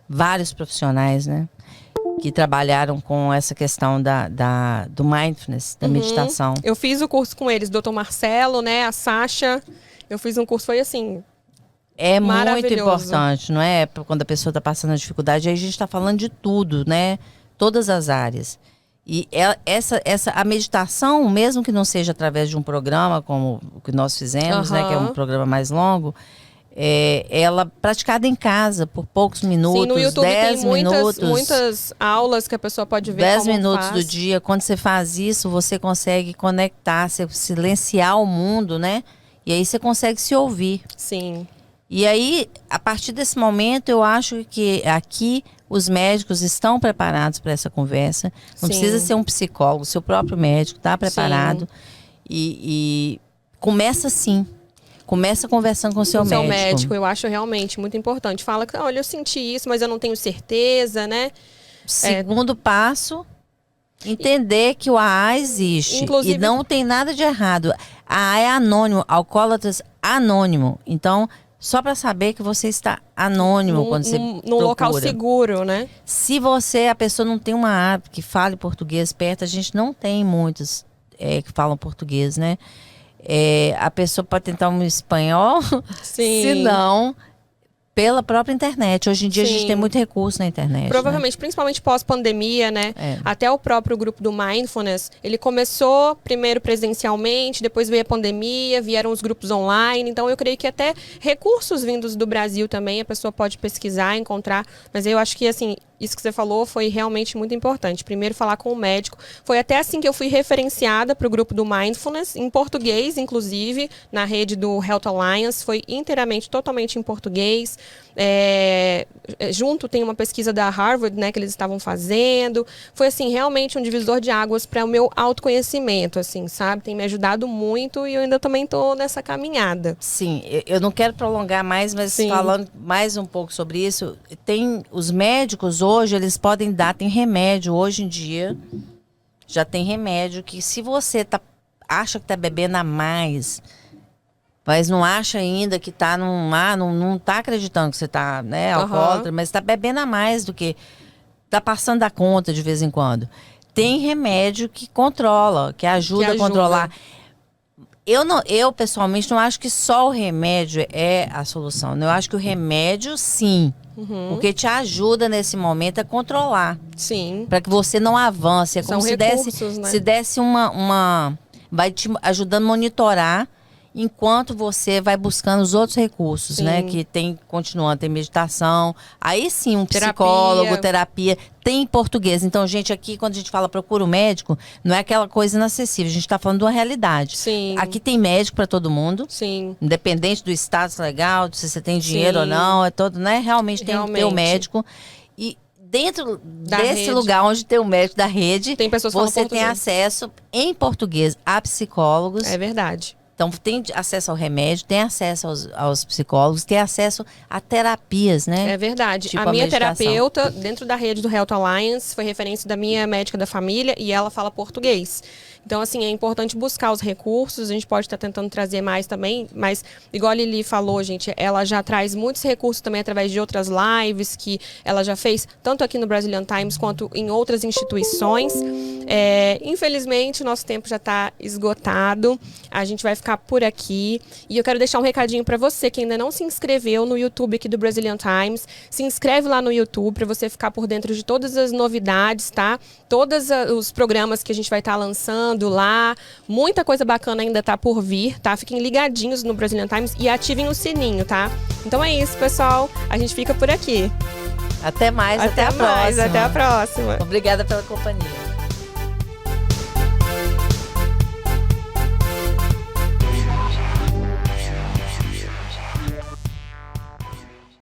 vários profissionais, né, que trabalharam com essa questão do mindfulness, da meditação. Eu fiz o curso com eles, doutor Marcelo, né, a Sasha, eu fiz um curso, foi assim... É muito importante, não é? Quando a pessoa está passando a dificuldade, aí a gente está falando de tudo, né? Todas as áreas. E a meditação, mesmo que não seja através de um programa como o que nós fizemos, né? Que é um programa mais longo, ela praticada em casa por poucos minutos, sim, no YouTube 10 tem minutos. Muitas aulas que a pessoa pode ver 10 como minutos faz. do dia. Quando você faz isso, você consegue conectar, você silenciar o mundo, né? E aí você consegue se ouvir. Sim. E aí, a partir desse momento, eu acho que aqui os médicos estão preparados para essa conversa. Não precisa ser um psicólogo, o seu próprio médico está preparado. E começa assim. Começa conversando com o seu médico. Eu acho realmente muito importante. Fala que, olha, eu senti isso, mas eu não tenho certeza, né? Segundo passo, entender que o AA existe. Inclusive, e não tem nada de errado. A AA é anônimo, Alcoólatras Anônimo. Então, só para saber que você está anônimo quando você procura. Num local seguro, né? Se a pessoa não tem uma AA que fale português perto, a gente não tem muitos que falam português, né? A pessoa pode tentar um espanhol, se não, pela própria internet. Hoje em dia a gente tem muito recurso na internet. Provavelmente, principalmente pós-pandemia, né? Até o próprio grupo do Mindfulness, ele começou primeiro presencialmente, depois veio a pandemia, vieram os grupos online. Então eu creio que até recursos vindos do Brasil também a pessoa pode pesquisar, encontrar. Mas eu acho que, assim, isso que você falou foi realmente muito importante. Primeiro, falar com o médico. Foi até assim que eu fui referenciada para o grupo do Mindfulness, em português, inclusive, na rede do Health Alliance. Foi inteiramente, totalmente em português. Junto tem uma pesquisa da Harvard, né, que eles estavam fazendo. Foi, assim, realmente um divisor de águas para o meu autoconhecimento, assim, sabe? Tem me ajudado muito e eu ainda também estou nessa caminhada. Sim, eu não quero prolongar mais, mas falando mais um pouco sobre isso, tem os médicos hoje, eles podem dar, tem remédio hoje em dia, já tem remédio que se você acha que está bebendo a mais, mas não acha ainda que está não está acreditando que você está, né, alcoólatra, mas está bebendo a mais do que está passando da conta de vez em quando. Tem remédio que controla, que ajuda a controlar. Eu pessoalmente não acho que só o remédio é a solução. Eu acho que o remédio, sim. Porque te ajuda nesse momento a controlar. Sim. Para que você não avance. É como se desse uma... Vai te ajudando a monitorar enquanto você vai buscando os outros recursos, né? Que continuando, tem meditação. Aí sim, um psicólogo, terapia. Tem em português. Então, gente, aqui quando a gente fala procura um médico, não é aquela coisa inacessível. A gente está falando de uma realidade. Sim. Aqui tem médico para todo mundo. Sim. Independente do status legal, se você tem dinheiro ou não. É todo, né? Realmente tem que ter o médico. E dentro desse lugar onde tem o médico da rede, tem pessoas você tem acesso em português a psicólogos. É verdade. Então, tem acesso ao remédio, tem acesso aos psicólogos, tem acesso a terapias, né? É verdade. Tipo a minha meditação. terapeuta, dentro da rede do Health Alliance, foi referência da minha médica da família e ela fala português. Então, assim, é importante buscar os recursos, a gente pode estar tentando trazer mais também, mas, igual a Lili falou, gente, ela já traz muitos recursos também através de outras lives que ela já fez, tanto aqui no Brazilian Times quanto em outras instituições. Infelizmente, o nosso tempo já está esgotado, a gente vai ficar por aqui. E eu quero deixar um recadinho para você que ainda não se inscreveu no YouTube aqui do Brazilian Times. Se inscreve lá no YouTube para você ficar por dentro de todas as novidades, tá? Todos os programas que a gente vai estar lançando lá. Muita coisa bacana ainda tá por vir, tá? Fiquem ligadinhos no Brazilian Times e ativem o sininho, tá? Então é isso, pessoal. A gente fica por aqui. Até mais, até a próxima. Até a próxima. Obrigada pela companhia.